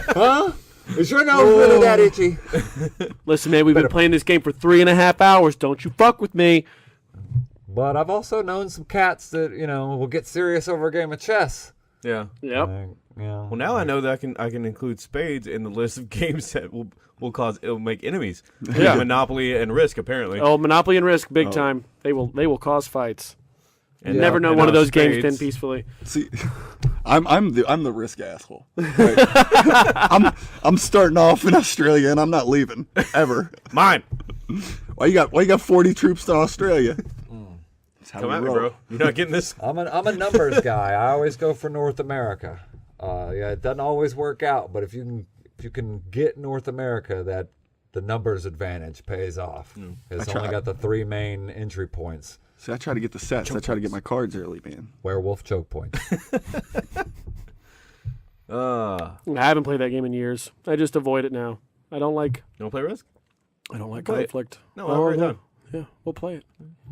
Huh? Is your nose really that itchy? Listen, man, we've been playing this game for 3.5 hours. Don't you fuck with me. But I've also known some cats that will get serious over a game of chess. Yeah. Yep. Well, now I know that I can include spades in the list of games that it'll make enemies. Yeah. Monopoly and Risk apparently. Oh, Monopoly and Risk, big time. They will cause fights. And Never know and one of those games spades. to end peacefully. See, I'm the risk asshole. Right? I'm starting off in Australia and I'm not leaving ever. Mine. Why you got 40 troops to Australia? That's how Come we at me, roll. bro. You're not getting this. I'm a numbers guy. I always go for North America. It doesn't always work out, but if you can get North America, that the numbers advantage pays off. It's only got the 3 main entry points. See, I try to get the sets. I try to get my cards early, man. Werewolf choke points. I haven't played that game in years. I just avoid it now. I don't like You want to play Risk? conflict. No, I'll write it down. Yeah, we'll play it.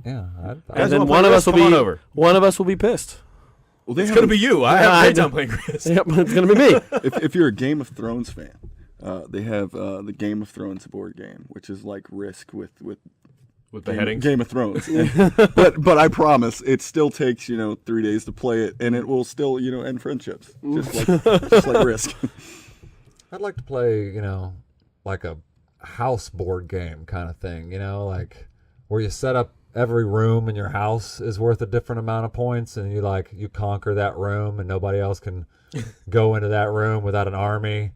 Yeah. Guys And then wanna one play of Risk? us will Come be on over. one of us will be pissed. Well, It's gonna be you. I have a great time playing Risk. Yep, it's gonna be me. if you're a Game of Thrones fan, they have the Game of Thrones board game, which is like Risk with beheadings. Game of Thrones. but I promise, it still takes 3 days to play it, and it will still end friendships, just like Risk. I'd like to play, like a house board game kind of thing, like where you set up every room in your house is worth a different amount of points, and you conquer that room, and nobody else can go into that room without an army,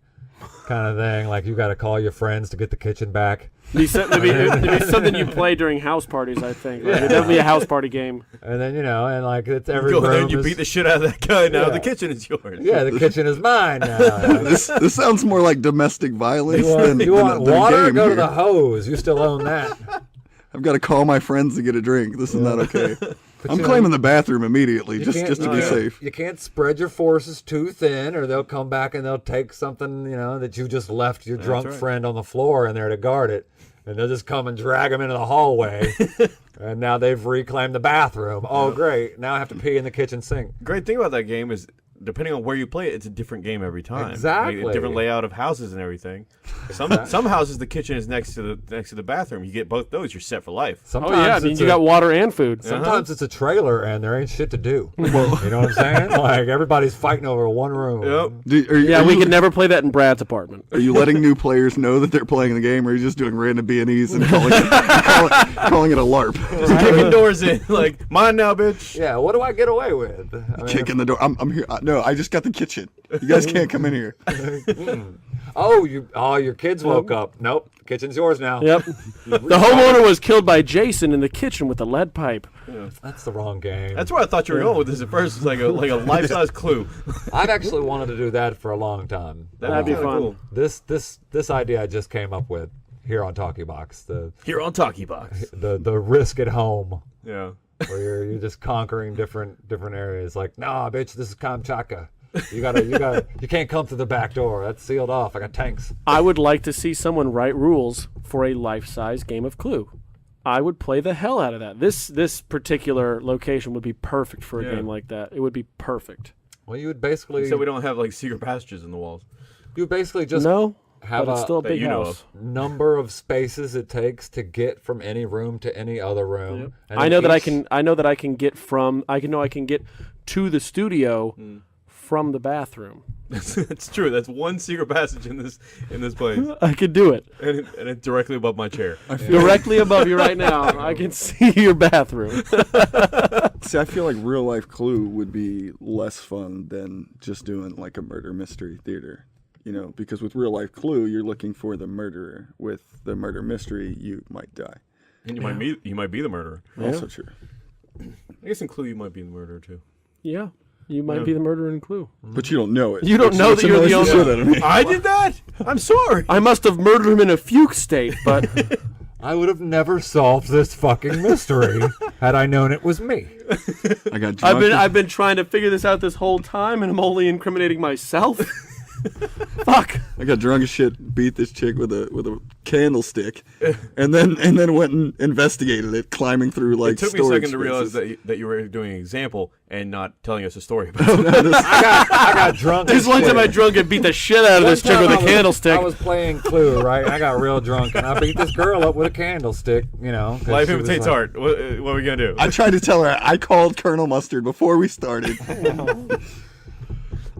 kind of thing. Like you got to call your friends to get the kitchen back. It'd be something you play during house parties, I think. Like, it'd definitely be a house party game. And then and like it's every You go room. there and you is- beat the shit out of that guy. Now Yeah. the kitchen is yours. Yeah, the kitchen is mine now. This sounds more like domestic violence You than want than a water? game Go to here. the hose. You still own that. I've got to call my friends to get a drink. This is not okay. I'm claiming the bathroom immediately, just to be safe. You can't spread your forces too thin, or they'll come back and they'll take something, that you just left your drunk friend on the floor in there to guard it, and they'll just come and drag them into the hallway, and now they've reclaimed the bathroom. Oh, great! Now I have to pee in the kitchen sink. Great thing about that game is, depending on where you play it, it's a different game every time. Exactly. Like, a different layout of houses and everything. Some houses, the kitchen is next to the bathroom. You get both those, you're set for life. Sometimes I mean, you got water and food. Sometimes it's a trailer and there ain't shit to do. You know what I'm saying? Like everybody's fighting over one room. Yep. We could never play that in Brad's apartment. Are you letting new players know that they're playing the game, or are you just doing random B&Es and calling it a LARP? Just kicking doors in, like, mine now, bitch. Yeah, what do I get away with? Kicking the door. I'm here. No, I just got the kitchen. You guys can't come in here. Your kids woke up. Nope, the kitchen's yours now. Yep. The homeowner was killed by Jason in the kitchen with a lead pipe. Yeah. That's the wrong game. That's where I thought you were going with this at first. It's like a life-size Clue. I've actually wanted to do that for a long time. That'd be fun. Cool. This idea I just came up with here on TalkyBox. Here on TalkyBox. The risk at home. Yeah. Where you're just conquering different areas. Like, nah, bitch, this is Kamchatka. You can't come through the back door. That's sealed off. I got tanks. I would like to see someone write rules for a life-size game of Clue. I would play the hell out of that. This particular location would be perfect for a game like that. It would be perfect. Well, you would basically... So we don't have, like, secret passages in the walls. You would basically just... But it's still a big house. Number of spaces it takes to get from any room to any other room. Yep. And I know that I can get to the studio from the bathroom. That's true. That's one secret passage in this place. I could do it. And it's directly above my chair. Directly above you right now. I can see your bathroom. See, I feel like real life Clue would be less fun than just doing like a murder mystery theater. Because with real life Clue, you're looking for the murderer. With the murder mystery, you might die. And you might be the murderer. Also true. I guess in Clue you might be the murderer too. Yeah. You might be the murderer in Clue. But you don't know it. You don't know that you're the owner. I did that? I'm sorry. I must have murdered him in a fugue state, but... I would have never solved this fucking mystery had I known it was me. I got drunk. I've been trying to figure this out this whole time, and I'm only incriminating myself. Fuck. I got drunk as shit, beat this chick with a candlestick, and then went and investigated it, climbing through like. It took me a second to realize that you were doing an example and not telling us a story about it. I got drunk. This one time I drunk and beat the shit out of this chick with a candlestick. I was playing Clue, right? I got real drunk and I beat this girl up with a candlestick. Life imitates art. What are we gonna do? I tried to tell her. I called Colonel Mustard before we started.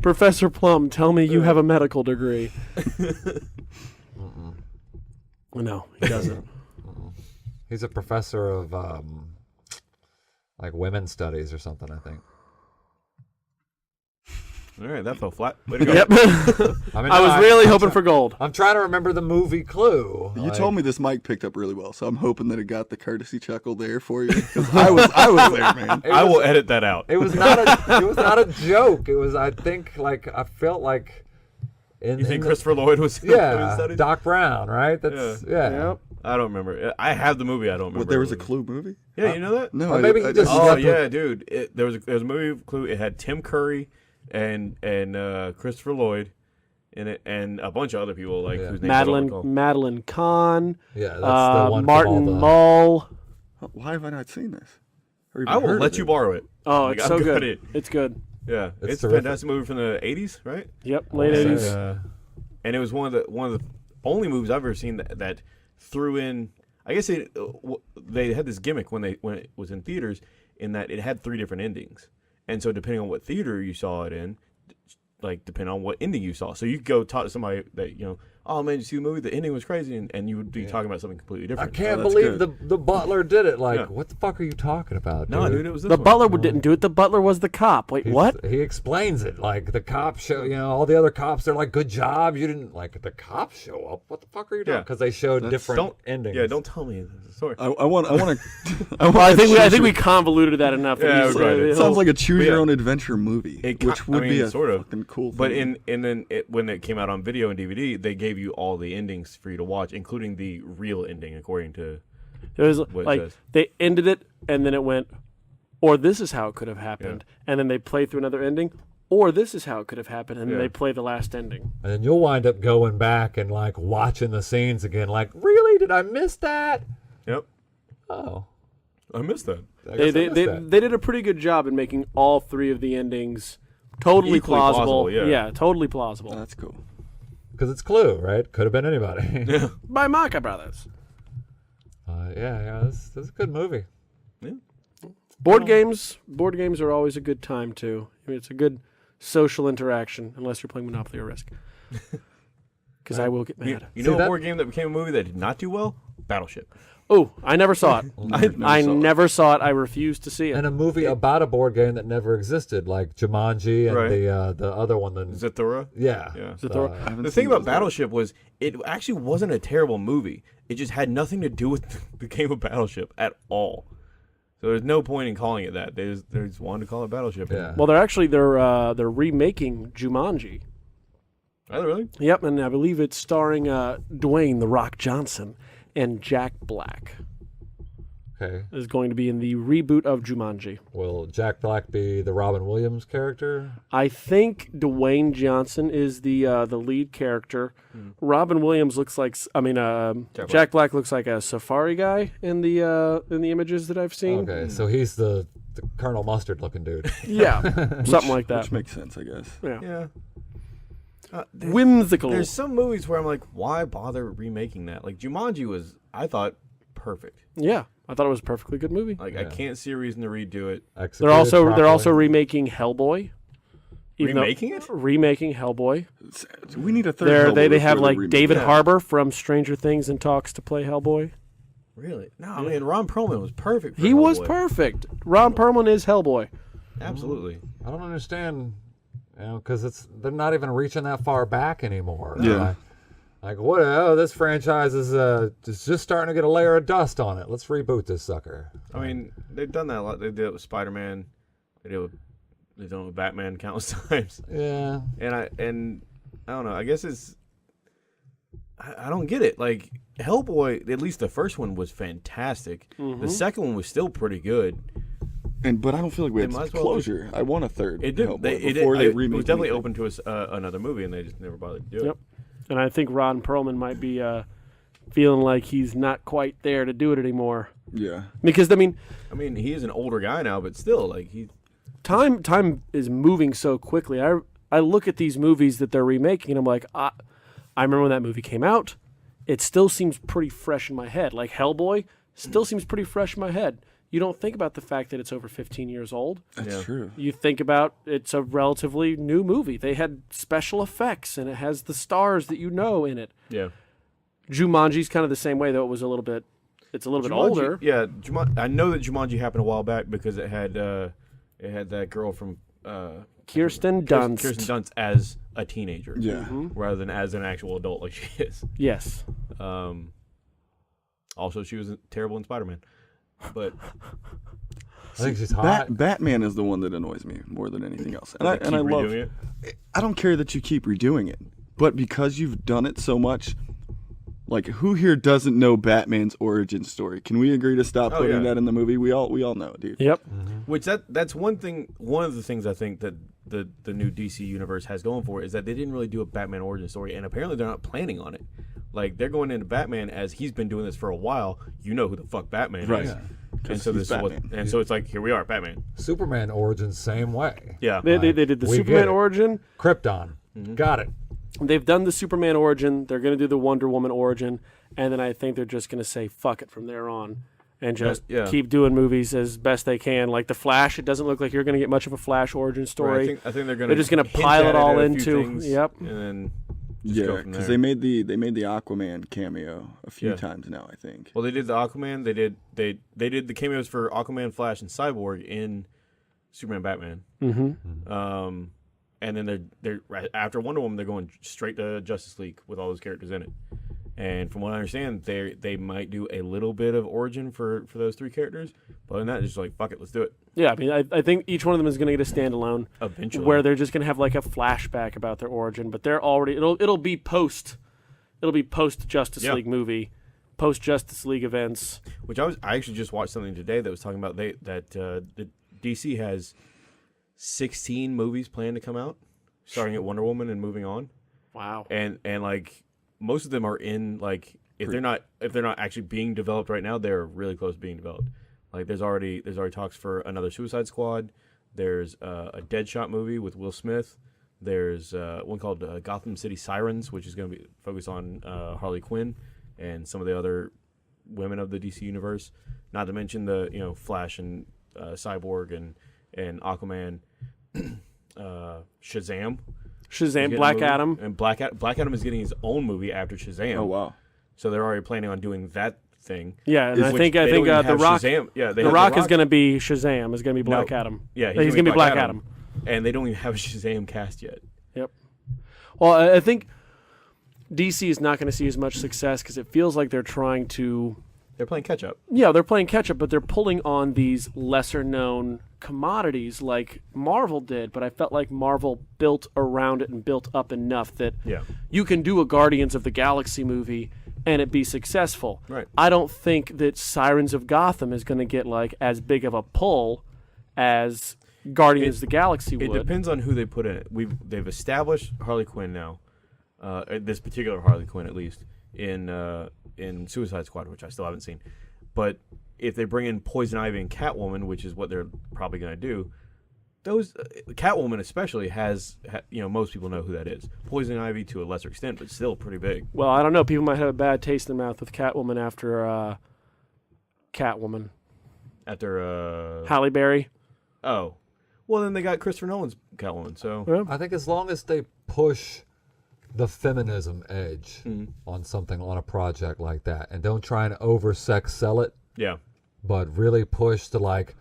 Professor Plum, tell me you have a medical degree. No, he doesn't. He's a professor of like women's studies or something, I think. All right, that fell flat. Way to go. Yep. I was really hoping for gold. I'm trying to remember the movie Clue. You told me this mic picked up really well, so I'm hoping that it got the courtesy chuckle there for you. Because I was there, man. I will edit that out. It was not a joke. It was, I think, I felt like. You think Christopher Lloyd was? Doc Brown, right? That's Yep. I don't remember. I have the movie. I don't remember. There was a Clue movie? Yeah, you know that? No, maybe you just. Oh yeah, dude. There was a movie of Clue. It had Tim Curry and Christopher Lloyd in it, and a bunch of other people like whose names I don't recall. Madeline Kahn. Yeah, that's the one. Martin Mull. Why have I not seen this? I will let you borrow it. Oh, it's so good. It's good. Yeah, it's a terrific. fantastic movie from the '80s, right? Yep, late '80s. And it was one of the only movies I've ever seen that threw in. I guess they had this gimmick when it was in theaters, in that it had 3 different endings, and so depending on what theater you saw it in, like depending on what ending you saw, so you could go talk to somebody that oh man, did you see the movie? The ending was crazy, and you would be talking about something completely different. I can't believe the butler did it. What the fuck are you talking about? No, dude, it was this the one. butler didn't do it. The butler was the cop. Wait, what? He explains it. Like the cops show, all the other cops, they're like, "Good job, you didn't like the cops show up." What the fuck are you doing? Because they showed different endings. Yeah, don't tell me the story. I want to. I think we convoluted that enough. Yeah, right. It sounds like a choose your own adventure movie, which would be a sort of fucking cool thing. But when it came out on video and DVD, they gave you all the endings for you to watch, including the real ending, according to It was What it like says. they ended it, and then it went, or this is how it could have happened, and then they play through another ending, or this is how it could have happened, and then they play the last ending. And then you'll wind up going back and like watching the scenes again. Like, really? Did I miss that? Yep. Oh, I missed that. I They guess I missed that. did a pretty good job in making all three of the endings totally Equally plausible. plausible, yeah. Totally plausible. That's cool. Because it's Clue, right? Could have been anybody. By Maka Brothers. Yeah, this is a good movie. Yeah. Board games are always a good time too. I mean, it's a good social interaction, unless you're playing Monopoly or Risk. Because I will get mad. You See, know a that- board game that became a movie that did not do well? Battleship. Oh, I never saw it. I saw it. never saw it. I refused to see it. And a movie about a board game that never existed, like Jumanji and Right. the other one. Zathura? Yeah. Yeah. Zathura. I haven't The seen thing about those. Battleship was it actually wasn't a terrible movie. It just had nothing to do with the game of Battleship at all. So there's no point in calling it that. They just wanted to call it Battleship. Yeah. Well, they're remaking Jumanji. Oh, really? Yep, and I believe it's starring Dwayne the Rock Johnson and Jack Black Okay. is going to be in the reboot of Jumanji. Will Jack Black be the Robin Williams character? I think Dwayne Johnson is the lead character. Robin Williams looks like Jack Black looks like a safari guy in the images that I've seen. Okay, so he's the Colonel Mustard looking dude. Yeah, something like that. Which makes sense, I guess. Yeah. Yeah. Whimsical. There's some movies where I'm like, why bother remaking that? Like Jumanji was, I thought, perfect. Yeah, I thought it was a perfectly good movie. Like I can't see a reason to redo it. They're also remaking Hellboy. Even though- Remaking it? Remaking Hellboy. We need a third. They Hellboy have before like remake. David Yeah. Harbour from Stranger Things in talks to play Hellboy. Really? No, I mean Ron Perlman was perfect. For He was Hellboy. perfect. Ron Perlman is Hellboy. Absolutely. I don't understand, because they're not even reaching that far back anymore. Yeah. Like what? Oh, this franchise is just starting to get a layer of dust on it. Let's reboot this sucker. I mean, they've done that a lot. They did it with Spider-Man. They've done it with Batman countless times. Yeah. And I don't know. I guess I don't get it. Like Hellboy, at least the first one was fantastic. The second one was still pretty good. But I don't feel like we had might as well closure. I want a third. It did. Hellboy before they It remake was definitely anything. open to us another movie, and they just never bothered to do Yep. it. And I think Ron Perlman might be feeling like he's not quite there to do it anymore. Yeah. Because I mean, he is an older guy now, but still, like time is moving so quickly. I look at these movies that they're remaking, and I'm like, I remember when that movie came out. It still seems pretty fresh in my head. Like Hellboy still seems pretty fresh in my head. You don't think about the fact that it's over 15 years old. That's true. You think about it's a relatively new movie. They had special effects, and it has the stars that you know in it. Yeah. Jumanji's kind of the same way, though it was a little bit older. Yeah, I know that Jumanji happened a while back because it had that girl from Kirsten Dunst. Kirsten Dunst as a teenager. Yeah. Rather than as an actual adult like she is. Yes. Also, she was terrible in Spider-Man. But I think she's hot. Batman is the one that annoys me more than anything else. And keep I love redoing it. I don't care that you keep redoing it, but because you've done it so much, like who here doesn't know Batman's origin story? Can we agree to stop putting that in the movie? We all know, dude. Yep. Which that's one of the things I think that the new DC universe has going for it is that they didn't really do a Batman origin story, and apparently they're not planning on it. Like they're going into Batman as he's been doing this for a while. You know who the fuck Batman Right. is. Yeah. And so he's this is what, Batman. and so it's like here we are, Batman. Superman origin, same way. Yeah. They did the We get Superman it. origin. Krypton. Got it. They've done the Superman origin. They're going to do the Wonder Woman origin. And then I think they're just going to say fuck it from there on and just Yeah. keep doing movies as best they can. Like The Flash, it doesn't look like you're going to get much of a Flash origin story. I think they're going. They're just gonna pile it all into. Yep. And then just go Yeah, from because there. they made the Aquaman cameo a few times now, I think. Well, they did the Aquaman. They did the cameos for Aquaman, Flash, and Cyborg in Superman, Batman. Mm-hmm. And then they're after Wonder Woman, they're going straight to Justice League with all those characters in it. And from what I understand, they might do a little bit of origin for those three characters. But other than that, it's just like fuck it, let's do it. Yeah, I mean, I think each one of them is going to get a standalone. Eventually, Where they're just going to have like a flashback about their origin, but they're already it'll be post Justice Yeah. League movie, post Justice League events. Which I actually just watched something today that was talking about the DC has 16 movies planned to come out, starting at Wonder Woman and moving on. Wow. And like most of them are in like if they're not actually being developed right now, they're really close to being developed. Like there's already talks for another Suicide Squad. There's a Deadshot movie with Will Smith. There's one called Gotham City Sirens, which is going to be focused on Harley Quinn and some of the other women of the DC universe. Not to mention the Flash and Cyborg and Aquaman, Shazam, Black Adam, and Black Adam is getting his own movie after Shazam. Oh wow! So they're already planning on doing that thing. Yeah, and I think The Rock. Shazam. Yeah, The Rock is going to be Shazam. Is going to be Black Adam. Yeah, he's going to be Black Adam. And they don't even have a Shazam cast yet. Yep. Well, I think DC is not going to see as much success because it feels like they're trying to. They're playing catch up. Yeah, they're playing catch up, but they're pulling on these lesser known commodities like Marvel did. But I felt like Marvel built around it and built up enough that you can do a Guardians of the Galaxy movie and it be successful. Right. I don't think that Sirens of Gotham is going to get like as big of a pull as Guardians of the Galaxy would. It depends on who they put in it. They've established Harley Quinn now, this particular Harley Quinn at least in Suicide Squad, which I still haven't seen. But if they bring in Poison Ivy and Catwoman, which is what they're probably going to do, those Catwoman especially has most people know who that is. Poison Ivy to a lesser extent, but still pretty big. Well, I don't know. People might have a bad taste in their mouth with Catwoman after Catwoman. After Halle Berry. Oh. Well, then they got Christopher Nolan's Catwoman, so... Yeah. I think as long as they push the feminism edge on something, on a project like that, and don't try and over-sex sell it, but really push to, like,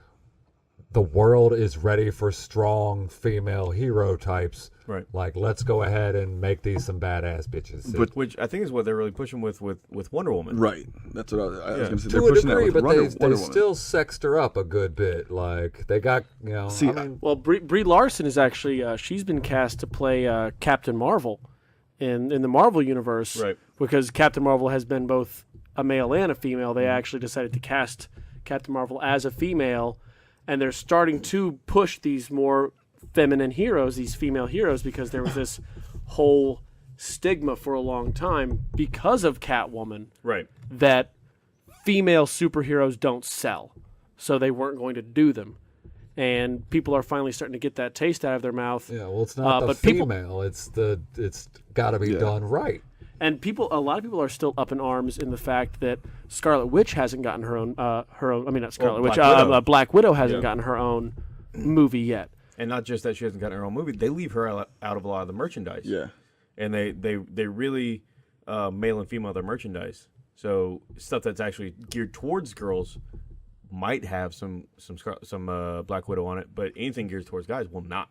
the world is ready for strong female hero types. Right. Like, let's go ahead and make these some badass bitches. But which I think is what they're really pushing with Wonder Woman. Right. That's what I was going to say. to They're a pushing degree, that with but Wonder they Woman. still sexed her up a good bit. Like, they got, See, well, Brie Larson is actually she's been cast to play Captain Marvel in the Marvel universe, right? Because Captain Marvel has been both a male and a female. They actually decided to cast Captain Marvel as a female, and they're starting to push these more feminine heroes, these female heroes, because there was this whole stigma for a long time because of Catwoman, right? That female superheroes don't sell, so they weren't going to do them. And people are finally starting to get that taste out of their mouth. Yeah, well, it's not the female; it's got to be done right. And a lot of people are still up in arms in the fact that Scarlet Witch hasn't gotten her own. I mean, not Scarlet Witch. Black Widow hasn't gotten her own movie yet. And not just that she hasn't gotten her own movie; they leave her out of a lot of the merchandise. Yeah, and they really male and female their merchandise. So stuff that's actually geared towards girls might have some Black Widow on it, but anything geared towards guys will not.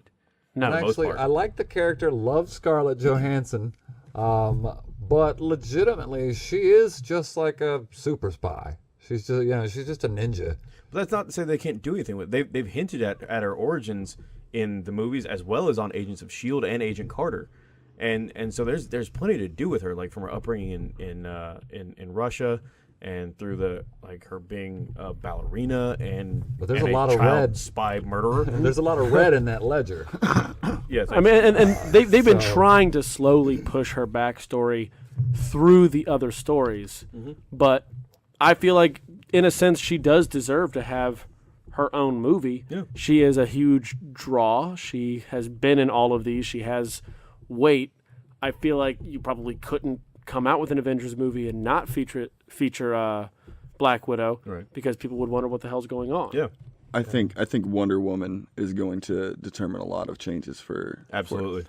No, actually, I like the character. Love Scarlett Johansson, but legitimately, she is just like a super spy. She's just she's just a ninja. But that's not to say they can't do anything with it. They've hinted at her origins in the movies as well as on Agents of S.H.I.E.L.D. and Agent Carter. And so there's plenty to do with her, like from her upbringing in Russia and through her being a ballerina but there's a lot of red spy murderer. There's a lot of red in that ledger. Yes, I mean, and they've been trying to slowly push her backstory through the other stories, but I feel like in a sense she does deserve to have her own movie. Yeah. She is a huge draw. She has been in all of these. She has weight. I feel like you probably couldn't come out with an Avengers movie and not feature Black Widow, right? Because people would wonder what the hell's going on. Yeah, I think Wonder Woman is going to determine a lot of changes for absolutely.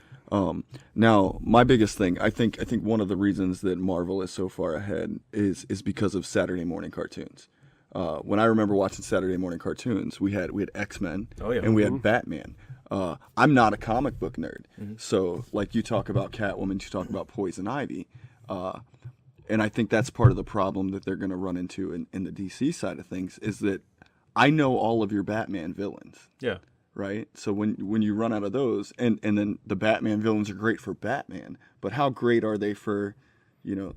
Now, my biggest thing, I think one of the reasons that Marvel is so far ahead is because of Saturday morning cartoons. When I remember watching Saturday morning cartoons, we had X-Men and we had Batman. I'm not a comic book nerd, so like you talk about Catwoman, you talk about Poison Ivy, and I think that's part of the problem that they're going to run into in the DC side of things is that I know all of your Batman villains. Yeah. Right? So when you run out of those, and then the Batman villains are great for Batman, but how great are they for,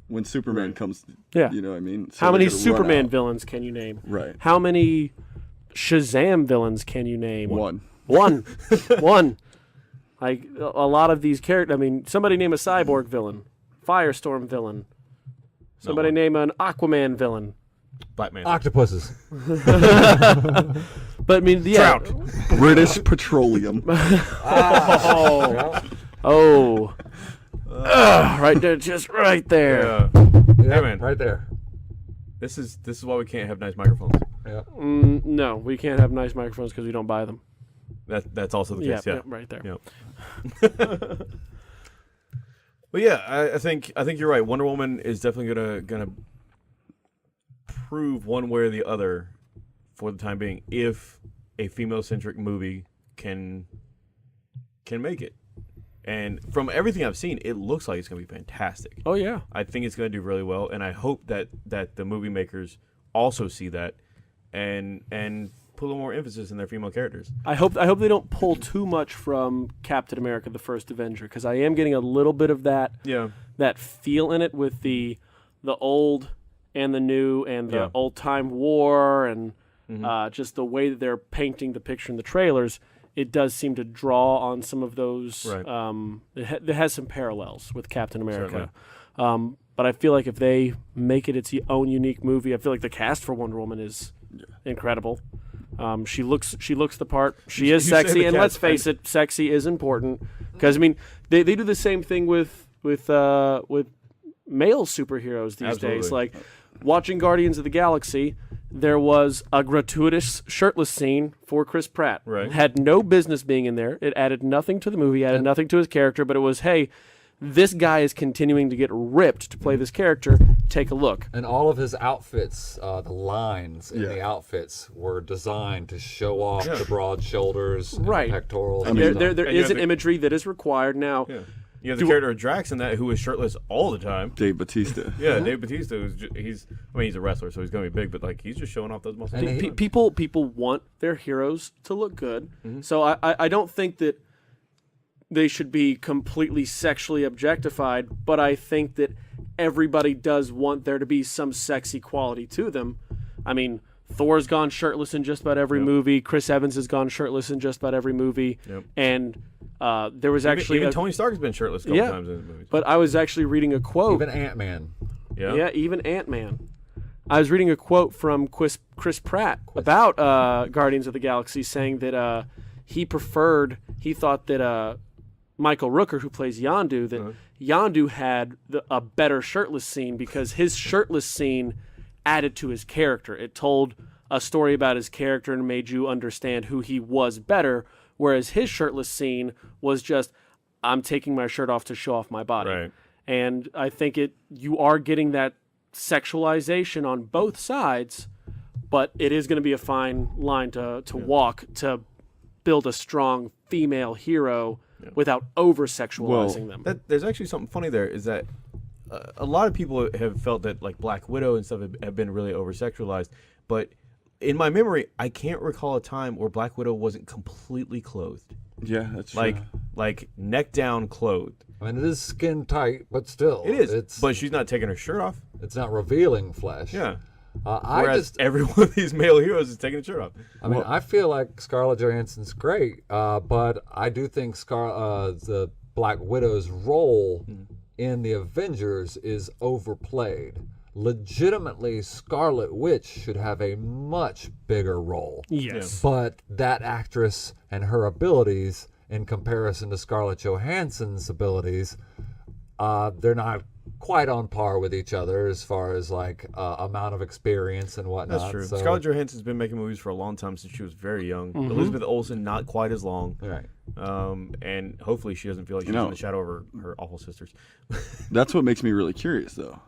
when Superman comes, Yeah. you know what I mean? So How many they're gonna run Superman out. villains can you name? Right. How many Shazam villains can you name? One. One. Like a lot of these characters. I mean, somebody name a Cyborg villain, Firestorm villain. Somebody name an Aquaman villain. Black man. Octopuses. But I mean, yeah. Trout. British Petroleum. Oh. Right there, just right there. Yeah, man. right there. This is why we can't have nice microphones. Yeah. No, we can't have nice microphones because we don't buy them. That's also the case. Yeah. Right there. Yep. But yeah, I think you're right. Wonder Woman is definitely gonna prove one way or the other for the time being if a female-centric movie can make it. And from everything I've seen, it looks like it's gonna be fantastic. Oh yeah. I think it's going to do really well, and I hope that the movie makers also see that and put a little more emphasis in their female characters. I hope they don't pull too much from Captain America: The First Avenger, because I am getting a little bit of that feel in it with the old and the new and the old time war and just the way that they're painting the picture in the trailers. It does seem to draw on some of those. Right. It has some parallels with Captain America. But I feel like if they make it its own unique movie, I feel like the cast for Wonder Woman is incredible. She looks the part. She is sexy, and let's face it, sexy is important. Because I mean, they do the same thing with male superheroes these days. Like watching Guardians of the Galaxy, there was a gratuitous shirtless scene for Chris Pratt. Right. Had no business being in there. It added nothing to the movie, added nothing to his character, but it was, hey, this guy is continuing to get ripped to play this character. Take a look. And all of his outfits, the lines in the outfits were designed to show off the broad shoulders, and Right. pectorals. I mean, there is an imagery that is required now. Yeah. You have the character of Drax in that who is shirtless all the time. Dave Bautista. Yeah, Dave Bautista. He's a wrestler, so he's gonna be big, but like he's just showing off those muscles. People want their heroes to look good, so I don't think that they should be completely sexually objectified, but I think that everybody does want there to be some sexy quality to them. I mean, Thor's gone shirtless in just about every movie. Chris Evans has gone shirtless in just about every movie, and there was actually even Tony Stark has been shirtless a couple times in his movies. But I was actually reading a quote. Even Ant-Man. Yeah, even Ant-Man. I was reading a quote from Chris Pratt about Guardians of the Galaxy, saying that he thought that Michael Rooker, who plays Yondu, that Yondu had a better shirtless scene because his shirtless scene added to his character. It told a story about his character and made you understand who he was better, whereas his shirtless scene was just, I'm taking my shirt off to show off my body. Right. And I think you are getting that sexualization on both sides, but it is going to be a fine line to walk to build a strong female hero without over-sexualizing them. There's actually something funny there, is that a lot of people have felt that like Black Widow and stuff have been really over-sexualized, but in my memory, I can't recall a time where Black Widow wasn't completely clothed. Yeah, that's true. Like neck down clothed. I mean, it is skin tight, but still. It is, but she's not taking her shirt off. It's not revealing flesh. Yeah. Whereas every one of these male heroes is taking a shirt off. I mean, I feel like Scarlett Johansson's great, but I do think the Black Widow's role in the Avengers is overplayed. Legitimately, Scarlet Witch should have a much bigger role. Yes. But that actress and her abilities, in comparison to Scarlett Johansson's abilities, they're not quite on par with each other as far as like amount of experience and whatnot. That's true. So, Scarlett Johansson's been making movies for a long time, since she was very young. Elizabeth Olsen, not quite as long. Right. And hopefully she doesn't feel like she's in the shadow of her awful sisters. That's what makes me really curious, though.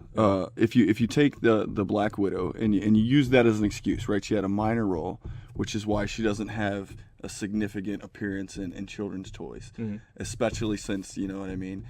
If you take the Black Widow and you use that as an excuse, right? She had a minor role, which is why she doesn't have a significant appearance in children's toys, especially since, you know what I mean,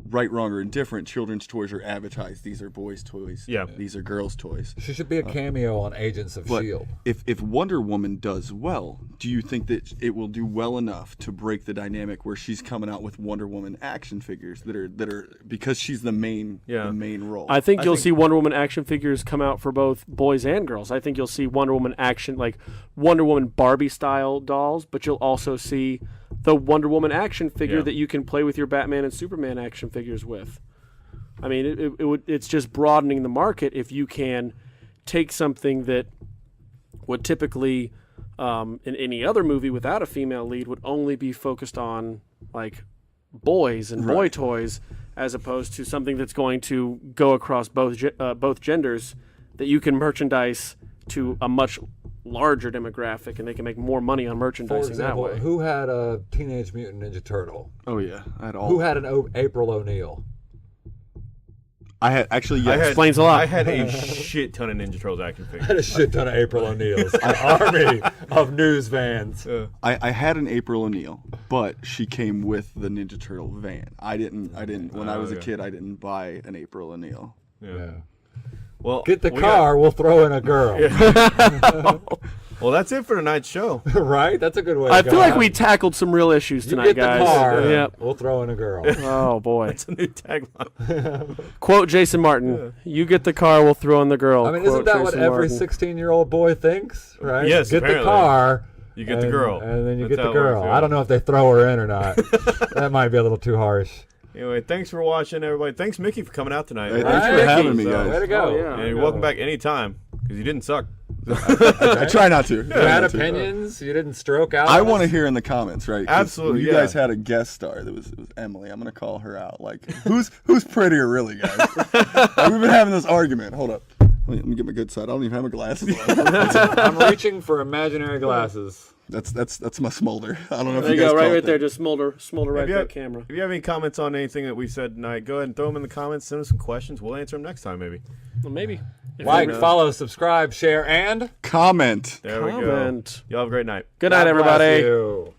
right, wrong, or indifferent, children's toys are advertised. These are boys' toys. Yeah. These are girls' toys. She should be a cameo on Agents of But S.H.I.E.L.D. if Wonder Woman does well, do you think that it will do well enough to break the dynamic where she's coming out with Wonder Woman action figures that are because she's the main role? I think you'll see Wonder Woman action figures come out for both boys and girls. I think you'll see Wonder Woman action, like Wonder Woman Barbie style dolls, but you'll also see the Wonder Woman action figure that you can play with your Batman and Superman action figures with. I mean, it's just broadening the market if you can take something that would typically, in any other movie without a female lead, would only be focused on like boys and boy toys, as opposed to something that's going to go across both genders, that you can merchandise to a much larger demographic, and they can make more money on For merchandising example, that way. who had a Teenage Mutant Ninja Turtle? Oh yeah, I had all. Who had an April O'Neil? I had actually. Yes. Explains a lot. I had a shit ton of Ninja Turtles action I had figures. a shit ton of April O'Neils. An army of news vans. I had an April O'Neil, but she came with the Ninja Turtle van. I didn't. When I was a kid, I didn't buy an April O'Neil. Yeah. Well, Get the car, we'll throw in a girl. Well, that's it for tonight's show. Right? That's a good way I to go. feel like we tackled some real issues You tonight, get the guys. car, Yep. we'll throw in a girl. Oh boy. It's a new tagline. Quote Jason Martin. You get the car, we'll throw in the girl. I mean, isn't Quote that what Jason every Martin. 16-year-old boy thinks, right? Yes, Get the apparently. car. You get the and- girl. And then you That's get the how it works, girl. yeah. I don't know if they throw her in or not. That might be a little too harsh. Anyway, thanks for watching, everybody. Thanks, Mickey, for coming out tonight. Hey, man. thanks for Mickey, having me, so- guys. Way to go. Oh, yeah. And you're welcome back anytime, because you didn't suck. I try not to. You had opinions? You didn't stroke out? I on want to us? hear in the comments, right? 'Cause Absolutely, when you yeah. guys had a guest star. It was Emily. I'm gonna call her out. Like, who's prettier, really, guys? We've been having this argument. Hold up. Let me get my good side. I don't even have my glasses on. I'm reaching for imaginary glasses. That's my smolder. I don't know if There you you guys go, caught right that. there. Just smolder right If you that have- camera. If you have any comments on anything that we said tonight, go ahead and throw them in the comments. Send us some questions. We'll answer them next time, maybe. Well, maybe. If Like, you know. follow, subscribe, share, and Comment. There we go. Comment. Y'all have a great night. Good night, God bless everybody. you.